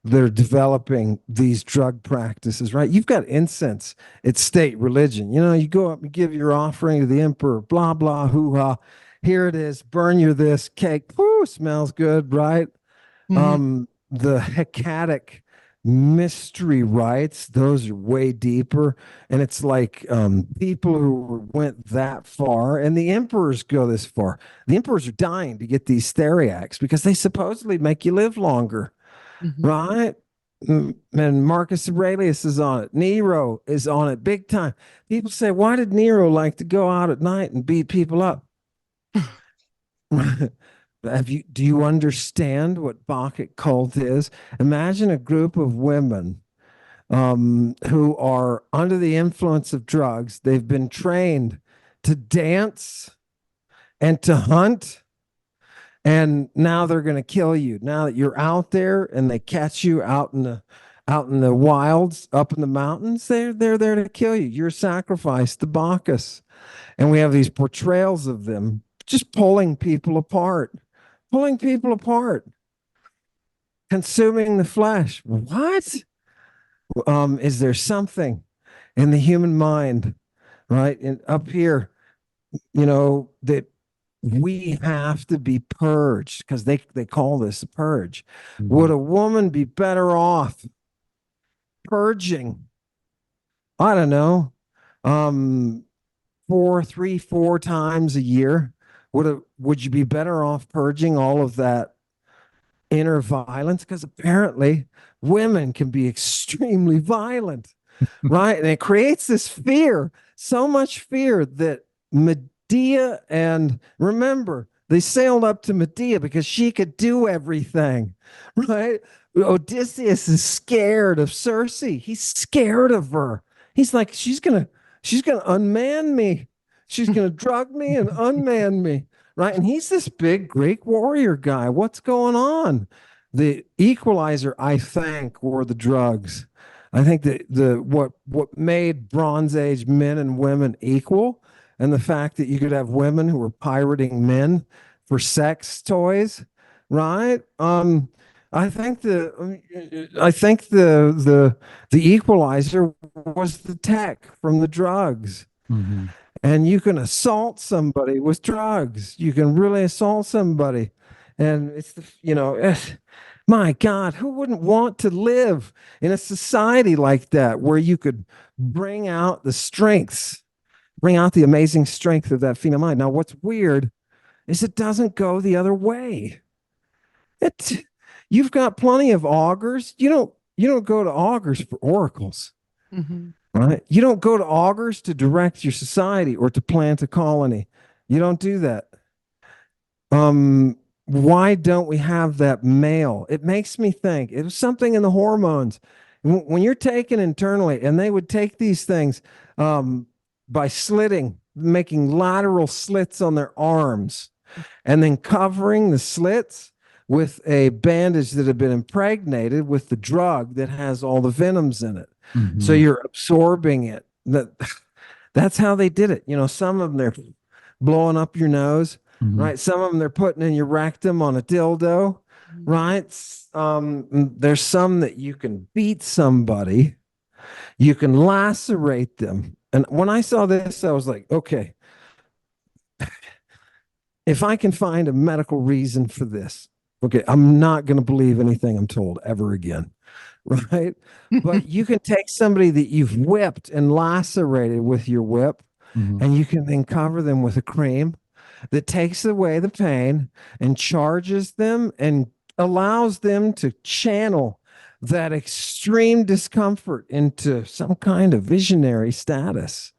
that are developing these drug practices, right? You've got incense, it's state religion. You know, you go up and give your offering to the emperor, blah, blah, hoo ha. Here it is, burn your this cake. Whoo, smells good, right? The hecatic mystery rites, those are way deeper. And it's like people who went that far, and the emperors go this far. The emperors are dying to get these theriacs because they supposedly make you live longer, right? And Marcus Aurelius is on it. Nero is on it big time. People say, why did Nero like to go out at night and beat people up? Do you understand what Bacchic cult is? Imagine a group of women who are under the influence of drugs. They've been trained to dance and to hunt, and now they're going to kill you. Now that you're out there and they catch you out in the wilds, up in the mountains, they're there to kill you. You're sacrificed to Bacchus. And we have these portrayals of them just pulling people apart, consuming the flesh. What? Is there something in the human mind, right? And up here, that we have to be purged because they call this a purge. Would a woman be better off purging? I don't know. 4 times a year? Would you be better off purging all of that inner violence? Because apparently women can be extremely violent, right? And it creates this fear, so much fear that Medea, and remember, they sailed up to Medea because she could do everything, right? Odysseus is scared of Circe. He's scared of her. He's like, she's gonna unman me. She's gonna drug me and unman me, right? And he's this big Greek warrior guy. What's going on? The equalizer, I think, were the drugs. I think that what made Bronze Age men and women equal, and the fact that you could have women who were pirating men for sex toys, right? I think the equalizer was the tech from the drugs. And you can assault somebody with drugs. You can really assault somebody. And it's my God, who wouldn't want to live in a society like that where you could bring out the strengths, bring out the amazing strength of that female mind? Now, what's weird is it doesn't go the other way. You've got plenty of augurs. You don't go to augurs for oracles, right? You don't go to augurs to direct your society or to plant a colony. You don't do that. Why don't we have that male? It makes me think it was something in the hormones. When you're taken internally, and they would take these things by slitting, making lateral slits on their arms, and then covering the slits with a bandage that had been impregnated with the drug that has all the venoms in it. So you're absorbing it. That's how they did it. Some of them, they're blowing up your nose, right? Some of them, they're putting in your rectum on a dildo, right? There's some that you can beat somebody, you can lacerate them. And when I saw this, I was like, okay, if I can find a medical reason for this, okay, I'm not going to believe anything I'm told ever again, right? But you can take somebody that you've whipped and lacerated with your whip, and you can then cover them with a cream that takes away the pain and charges them and allows them to channel that extreme discomfort into some kind of visionary status.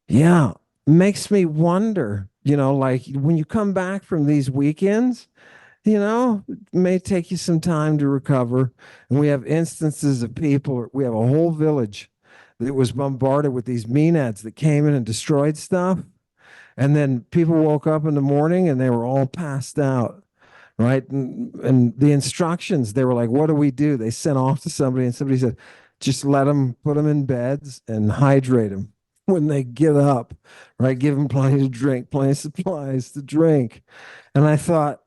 Yeah, makes me wonder, like when you come back from these weekends, it may take you some time to recover. And we have instances of people, we have a whole village that was bombarded with these menads that came in and destroyed stuff. And then people woke up in the morning and they were all passed out. Right. And the instructions, they were like, what do we do? They sent off to somebody and somebody said, just let them, put them in beds and hydrate them when they get up, right? Give them plenty to drink, plenty of supplies to drink. And I thought,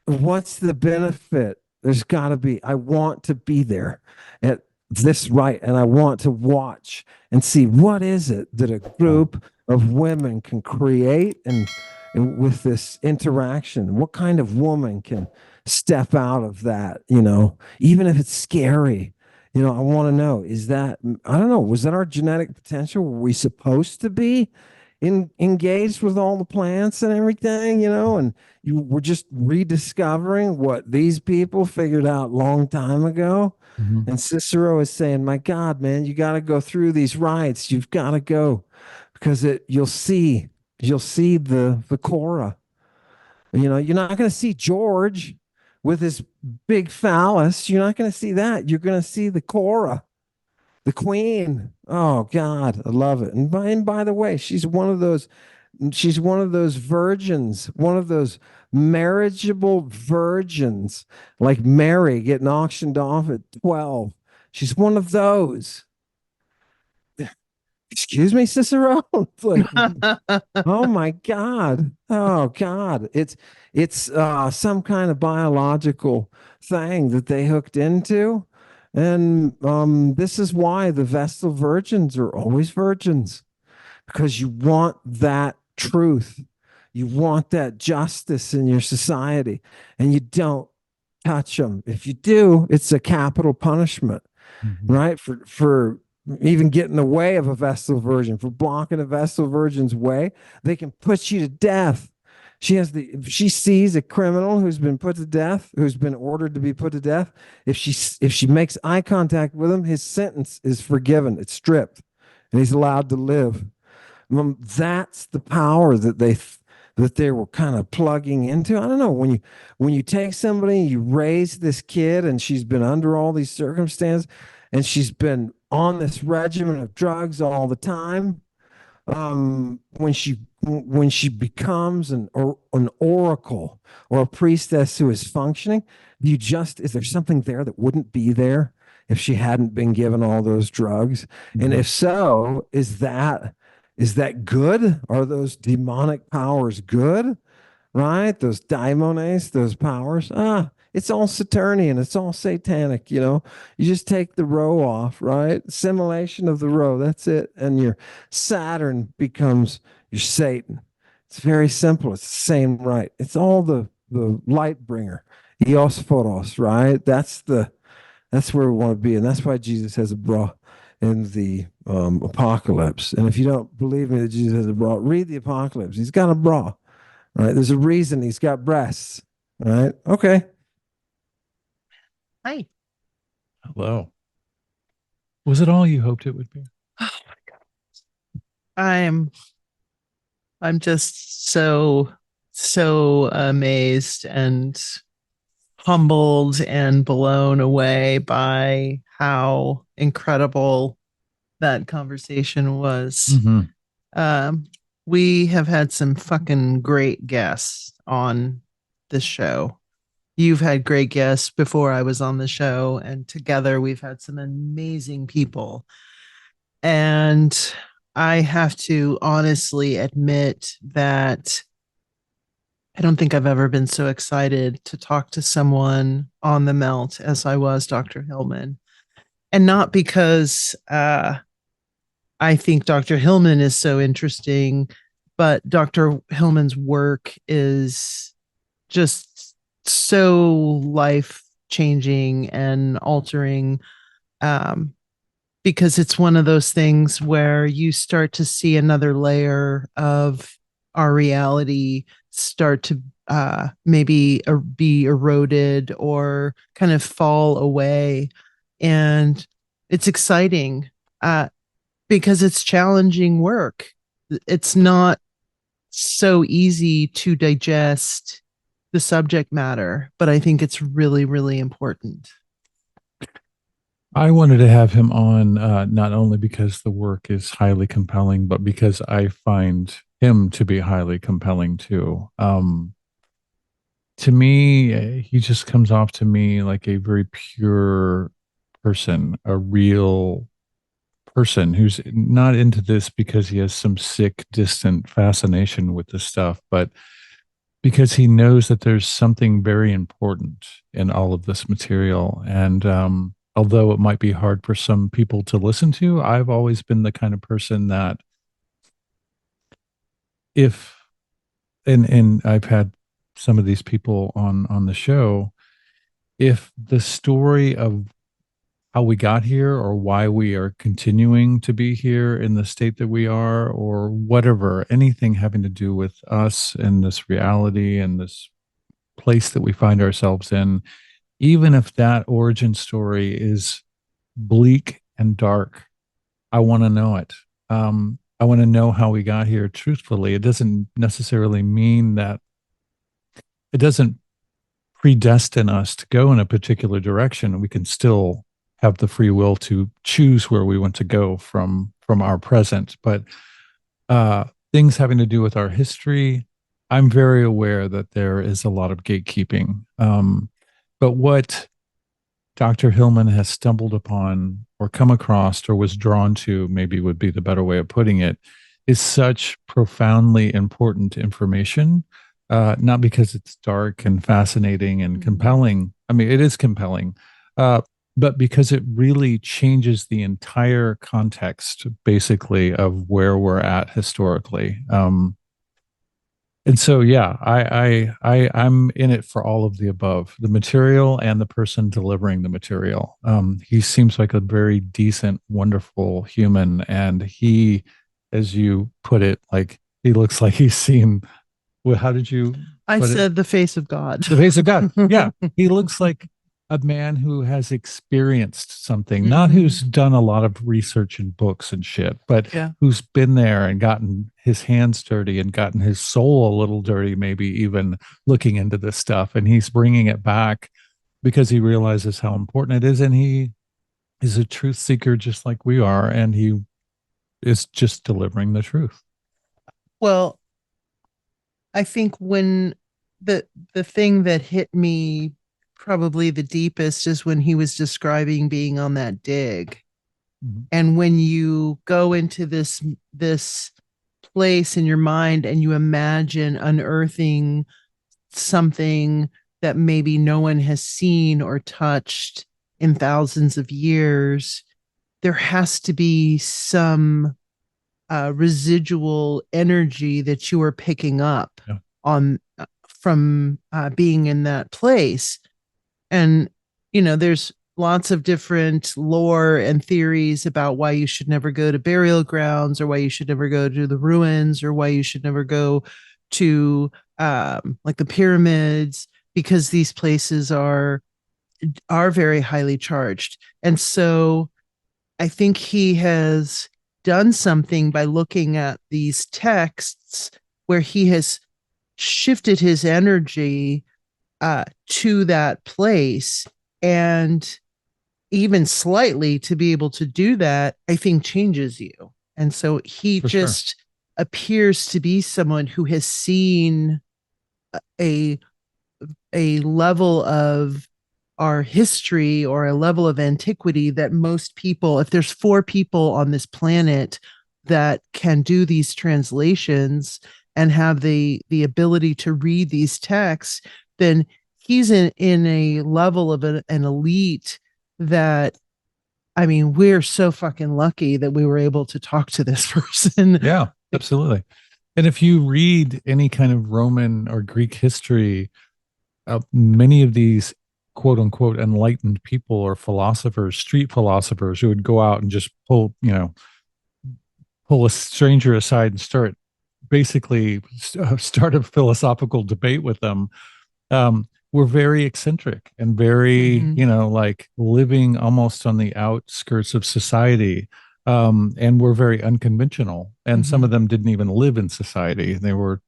what's the benefit? There's got to be, I want to be there at this right. And I want to watch and see what is it that a group of women can create and with this interaction, what kind of woman can step out of that, even if it's scary. I want to know, is that, I don't know, was that our genetic potential? Were we supposed to be engaged with all the plants and everything, and we're just rediscovering what these people figured out long time ago. Mm-hmm. And Cicero is saying, my God, man, you got to go through these rites. You've got to go because you'll see the Cora. You're not going to see George with his big phallus. You're not going to see that. You're going to see the Cora, the queen. Oh God, I love it. And by the way, she's one of those virgins, one of those marriageable virgins, like Mary getting auctioned off at 12. She's one of those. Excuse me, Cicero. It's like, oh my God. Oh God. It's some kind of biological thing that they hooked into. And this is why the Vestal virgins are always virgins, because you want that truth. You want that justice in your society, and you don't touch them. If you do, it's a capital punishment, right? For even get in the way of a Vestal virgin, for blocking a Vestal virgin's way, they can put you to death. If she sees a criminal who's been put to death, who's been ordered to be put to death, if she makes eye contact with him, his sentence is forgiven. It's stripped, and he's allowed to live. That's the power that they were kind of plugging into. I don't know, when you take somebody, you raise this kid, and she's been under all these circumstances, and she's been on this regimen of drugs all the time. When she becomes an oracle or a priestess who is functioning, is there something there that wouldn't be there if she hadn't been given all those drugs? And if so, is that good? Are those demonic powers good? Right? Those daimones, those powers. It's all Saturnian. It's all satanic, You just take the rho off, right? Assimilation of the rho. That's it. And your Saturn becomes your Satan. It's very simple. It's the same, right? It's all the light bringer. Eosphoros, right? That's where we want to be. And that's why Jesus has a bra in the apocalypse. And if you don't believe me that Jesus has a bra, read the apocalypse. He's got a bra, right? There's a reason he's got breasts, right? Okay. Hi. Hello. Was it all you hoped it would be? Oh my God. I'm just so amazed and humbled and blown away by how incredible that conversation was. We have had some fucking great guests on this show. You've had great guests before I was on the show, and together we've had some amazing people. And I have to honestly admit that I don't think I've ever been so excited to talk to someone on the melt as I was Dr. Hillman. And not because I think Dr. Hillman is so interesting, but Dr. Hillman's work is just so life changing and altering, because it's one of those things where you start to see another layer of our reality start to maybe be eroded or kind of fall away. And it's exciting because it's challenging work. It's not so easy to digest the subject matter, but I think it's really, really important. I wanted to have him on not only because the work is highly compelling, but because I find him to be highly compelling too. To me, he just comes off to me like a very pure person, a real person who's not into this because he has some sick, distant fascination with this stuff, but because he knows that there's something very important in all of this material. And although it might be hard for some people to listen to, I've always been the kind of person that if and I've had some of these people on the show, if the story of how we got here or why we are continuing to be here in the state that we are or whatever, anything having to do with us and this reality and this place that we find ourselves in, even if that origin story is bleak and dark, I want to know it. I want to know how we got here truthfully. It doesn't necessarily mean that it doesn't predestine us to go in a particular direction. We can still have the free will to choose where we want to go from our present. But things having to do with our history, I'm very aware that there is a lot of gatekeeping. But what Dr. Hillman has stumbled upon or come across or was drawn to, maybe would be the better way of putting it, is such profoundly important information. Not because it's dark and fascinating and compelling. I mean, it is compelling, but because it really changes the entire context, basically, of where we're at historically. And so, yeah, I'm in it for all of the above, the material and the person delivering the material. He seems like a very decent, wonderful human, and he, as you put it, like he looks like he's seen. Well, how did you? I said the face of God. The face of God. Yeah, he looks like a man who has experienced something, not who's done a lot of research in books and shit, but who's been there and gotten his hands dirty and gotten his soul a little dirty, maybe even looking into this stuff. And he's bringing it back because he realizes how important it is. And he is a truth seeker just like we are. And he is just delivering the truth. Well, I think when the thing that hit me probably the deepest is when he was describing being on that dig. And when you go into this place in your mind and you imagine unearthing something that maybe no one has seen or touched in thousands of years, there has to be some residual energy that you are picking up on from being in that place. And there's lots of different lore and theories about why you should never go to burial grounds or why you should never go to the ruins or why you should never go to like the pyramids, because these places are very highly charged. And so I think he has done something by looking at these texts where he has shifted his energy to that place. And even slightly to be able to do that, I think changes you. And so he For just sure. appears to be someone who has seen a level of our history or a level of antiquity that most people, if there's 4 people on this planet that can do these translations and have the ability to read these texts, then he's in a level of an elite that, I mean, we're so fucking lucky that we were able to talk to this person. Yeah, absolutely. And if you read any kind of Roman or Greek history, many of these quote unquote enlightened people or philosophers, street philosophers who would go out and just pull a stranger aside and start a philosophical debate with them. We're very eccentric and very, like living almost on the outskirts of society. And we're very unconventional. And some of them didn't even live in society. They were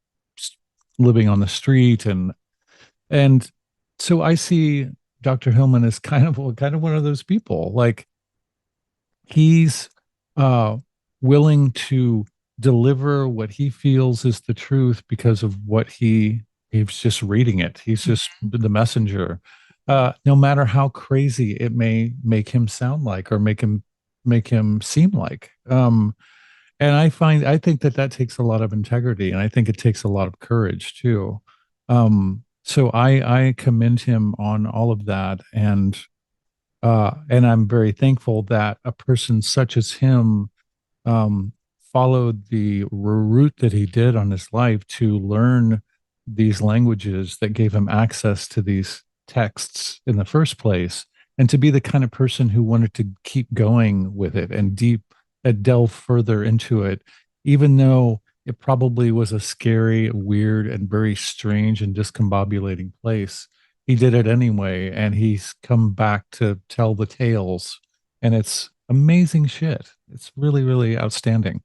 living on the street. And so I see Dr. Hillman as kind of one of those people. Like, he's uh, willing to deliver what he feels is the truth because of what he's just reading it. He's just the messenger. No matter how crazy it may make him sound like or make him seem like. And I think that takes a lot of integrity, and I think it takes a lot of courage too. So I commend him on all of that, and I'm very thankful that a person such as him um, followed the route that he did on his life to learn these languages that gave him access to these texts in the first place, and to be the kind of person who wanted to keep going with it and delve further into it, even though it probably was a scary, weird, and very strange and discombobulating place. He did it anyway, and he's come back to tell the tales, and it's amazing shit. It's really, really outstanding.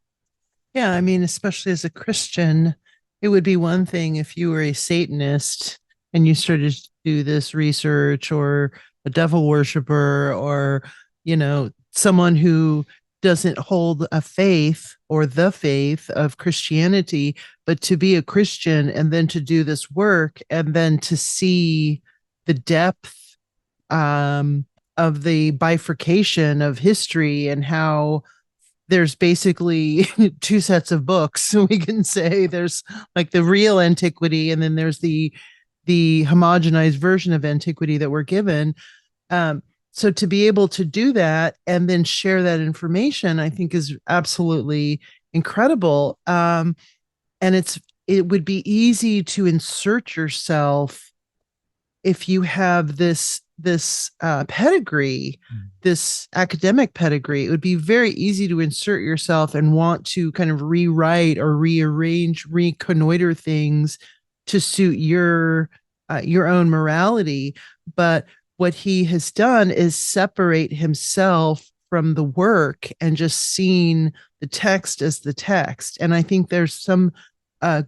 Yeah, I mean, especially as a Christian, it would be one thing if you were a Satanist and you started to do this research, or a devil worshiper, or, someone who doesn't hold a faith or the faith of Christianity, but to be a Christian and then to do this work and then to see the depth of the bifurcation of history, and how there's basically two sets of books. We can say there's like the real antiquity, and then there's the homogenized version of antiquity that we're given. So to be able to do that and then share that information, I think is absolutely incredible. And it would be easy to insert yourself if you have this pedigree, this academic pedigree. It would be very easy to insert yourself and want to kind of rewrite or rearrange, reconnoiter things to suit your own morality. But what he has done is separate himself from the work and just seen the text as the text. And I think there's some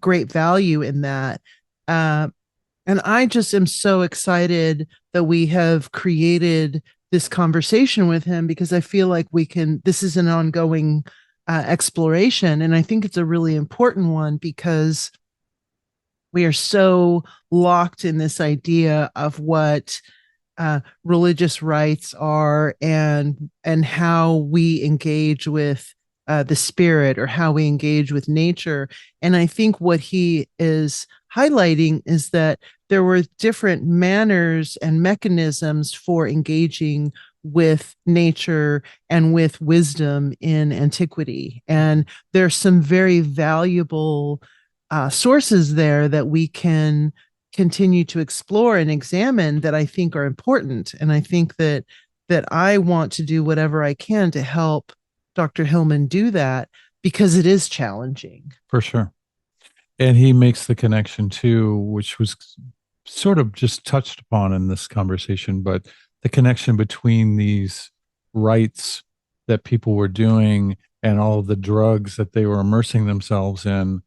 great value in that. And I just am so excited that we have created this conversation with him, because I feel like this is an ongoing exploration. And I think it's a really important one, because we are so locked in this idea of what religious rites are, and how we engage with the spirit, or how we engage with nature. And I think what he is highlighting is that there were different manners and mechanisms for engaging with nature and with wisdom in antiquity. And there's some very valuable sources there that we can continue to explore and examine, that I think are important. And I think that I want to do whatever I can to help Dr. Hillman do that, because it is challenging. For sure. And he makes the connection too, which was sort of just touched upon in this conversation, but the connection between these rites that people were doing and all of the drugs that they were immersing themselves in.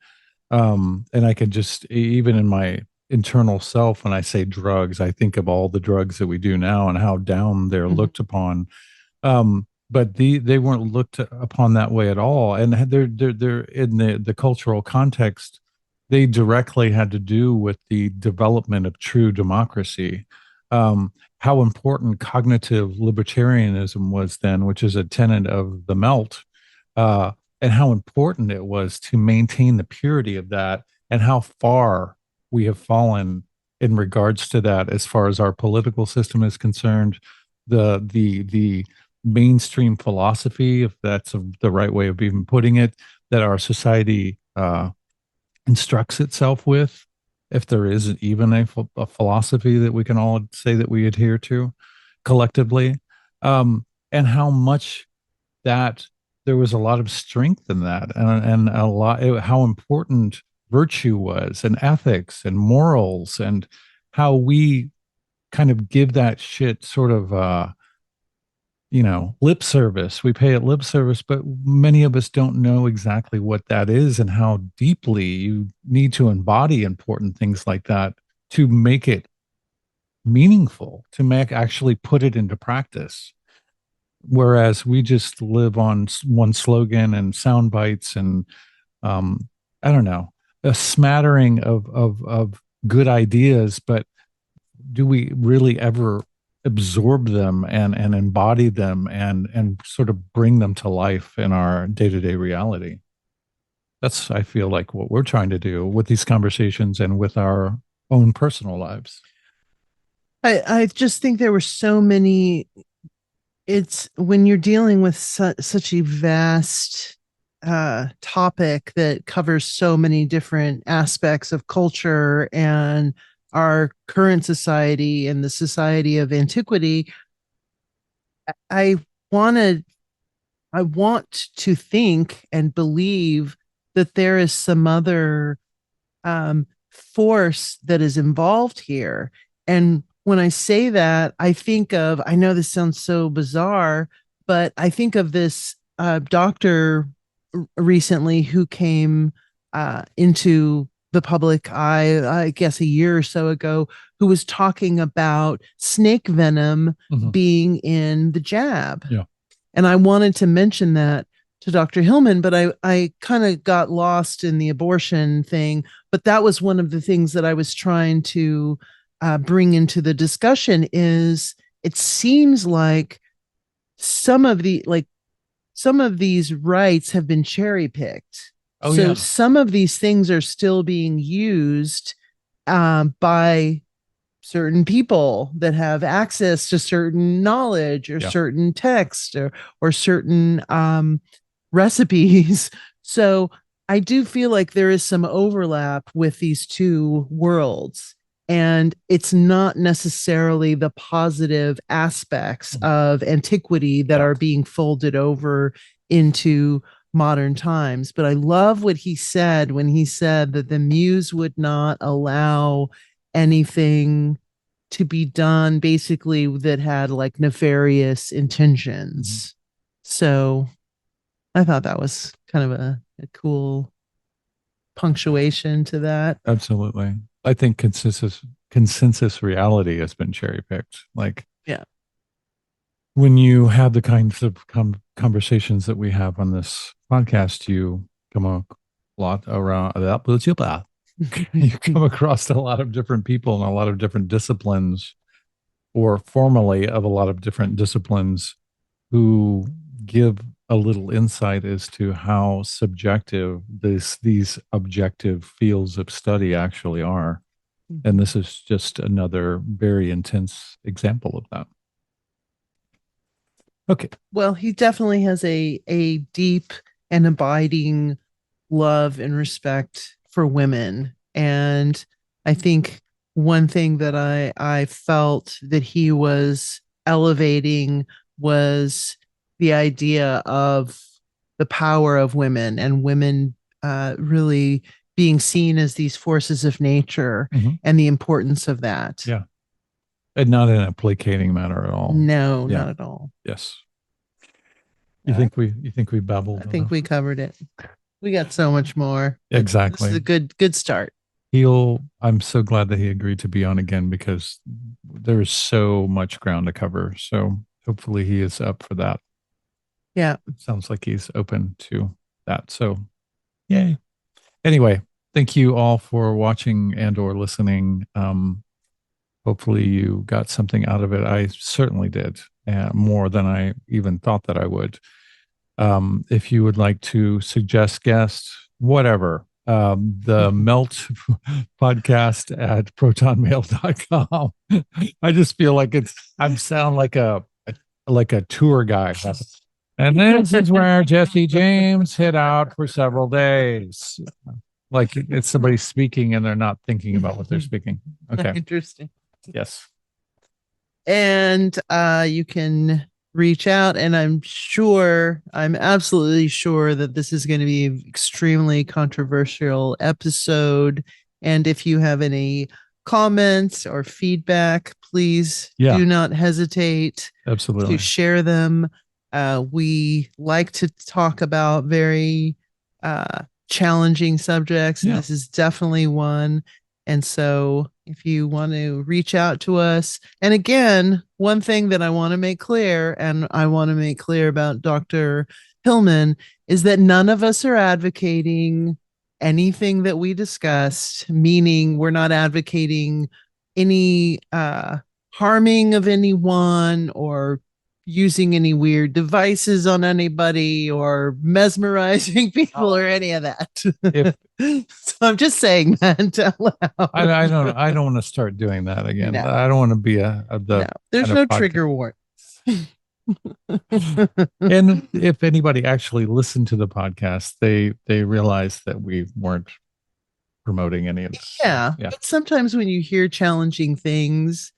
And I can just, even in my internal self, when I say drugs, I think of all the drugs that we do now and how down they're looked upon. But they weren't looked upon that way at all. And they're in the cultural context, they directly had to do with the development of true democracy. How important cognitive libertarianism was then, which is a tenet of the melt, and how important it was to maintain the purity of that, and how far we have fallen in regards to that, as far as our political system is concerned, the mainstream philosophy, if that's the right way of even putting it, that our society instructs itself with, if there isn't even a philosophy that we can all say that we adhere to collectively, and how much that there was a lot of strength in that, and a lot, how important virtue was, and ethics and morals, and how we kind of give that shit sort of lip service. We pay it lip service, but many of us don't know exactly what that is, and how deeply you need to embody important things like that to make it meaningful, to actually put it into practice. Whereas we just live on one slogan and sound bites and I don't know, a smattering of good ideas, but do we really ever absorb them and embody them and sort of bring them to life in our day-to-day reality? That's, I feel like, what we're trying to do with these conversations and with our own personal lives. I just think there were so many. It's when you're dealing with such a vast topic that covers so many different aspects of culture and our current society and the society of antiquity. I wanted, I want to think and believe that there is some other force that is involved here. And when I say that, I think of, I know this sounds so bizarre, but I think of this doctor recently who came into the public eye, I guess a year or so ago, who was talking about snake venom being in the jab. Yeah. And I wanted to mention that to Dr. Hillman, but I kind of got lost in the abortion thing. But that was one of the things that I was trying to bring into the discussion is it seems like some of these rights have been cherry picked. Oh, so yeah. Some of these things are still being used by certain people that have access to certain knowledge or certain text or certain recipes. So I do feel like there is some overlap with these two worlds. And it's not necessarily the positive aspects of antiquity that are being folded over into modern times. But I love what he said when he said that the Muse would not allow anything to be done basically that had like nefarious intentions. So I thought that was kind of a cool punctuation to that. Absolutely. I think consensus reality has been cherry picked. Like, yeah, when you have the kinds of conversations that we have on this podcast, you come a lot around that. You come across a lot of different people and a lot of different disciplines, or formally of a lot of different disciplines, who give a little insight as to how subjective these objective fields of study actually are. And this is just another very intense example of that. Okay. Well, he definitely has a deep and abiding love and respect for women. And I think one thing that I felt that he was elevating was the idea of the power of women and women really being seen as these forces of nature and the importance of that. Yeah. And not in a placating manner at all. No, not at all. Yes. You think we babbled? I think we covered it. We got so much more. Exactly. This is a good start. I'm so glad that he agreed to be on again, because there is so much ground to cover. So hopefully he is up for that. Yeah. Sounds like he's open to that. So yay. Anyway, thank you all for watching and or listening. Hopefully you got something out of it. I certainly did, more than I even thought that I would. If you would like to suggest guests, whatever, the melt podcast at protonmail.com. I just feel like I sound like a tour guide. And this is where Jesse James hid out for several days. Like it's somebody speaking and they're not thinking about what they're speaking. Okay. Interesting. Yes. And you can reach out, and I'm absolutely sure that this is going to be an extremely controversial episode. And if you have any comments or feedback, please do not hesitate absolutely to share them. We like to talk about very challenging subjects. And this is definitely one. And so if you want to reach out to us, and again, one thing that I want to make clear, and I want to make clear about Dr. Hillman, is that none of us are advocating anything that we discussed, meaning we're not advocating any harming of anyone or using any weird devices on anybody or mesmerizing people or any of that. So I'm just saying that out loud. I don't want to start doing that again. No. I don't want to be There's no trigger warnings. And if anybody actually listened to the podcast, they realize that we weren't promoting any of this. Yeah. But sometimes when you hear challenging things,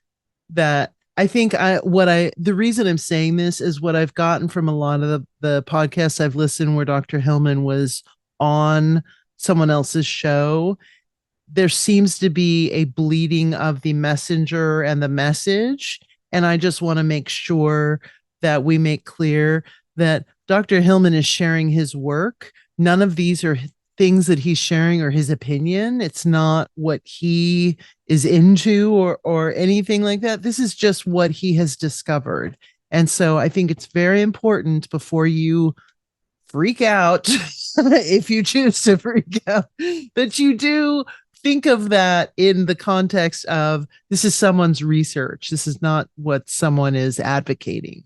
that I think the reason I'm saying this is what I've gotten from a lot of the podcasts I've listened where Dr. Hillman was on someone else's show. There seems to be a bleeding of the messenger and the message. And I just want to make sure that we make clear that Dr. Hillman is sharing his work. None of these are things that he's sharing or his opinion. It's not what he is into or anything like that. This is just what he has discovered. And so I think it's very important before you freak out, if you choose to freak out, that you do think of that in the context of this is someone's research. This is not what someone is advocating.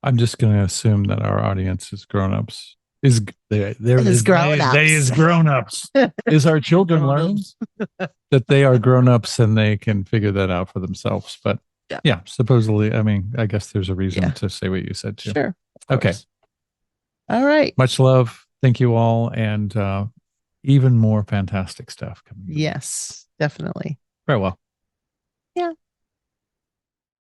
I'm just going to assume that our audience is grown-ups. Is grown-ups. Is our children learning that they are grown-ups and they can figure that out for themselves? But yeah, supposedly, I mean, I guess there's a reason to say what you said too. Sure. Okay. All right. Much love. Thank you all. And even more fantastic stuff coming. Yes, definitely. Very well.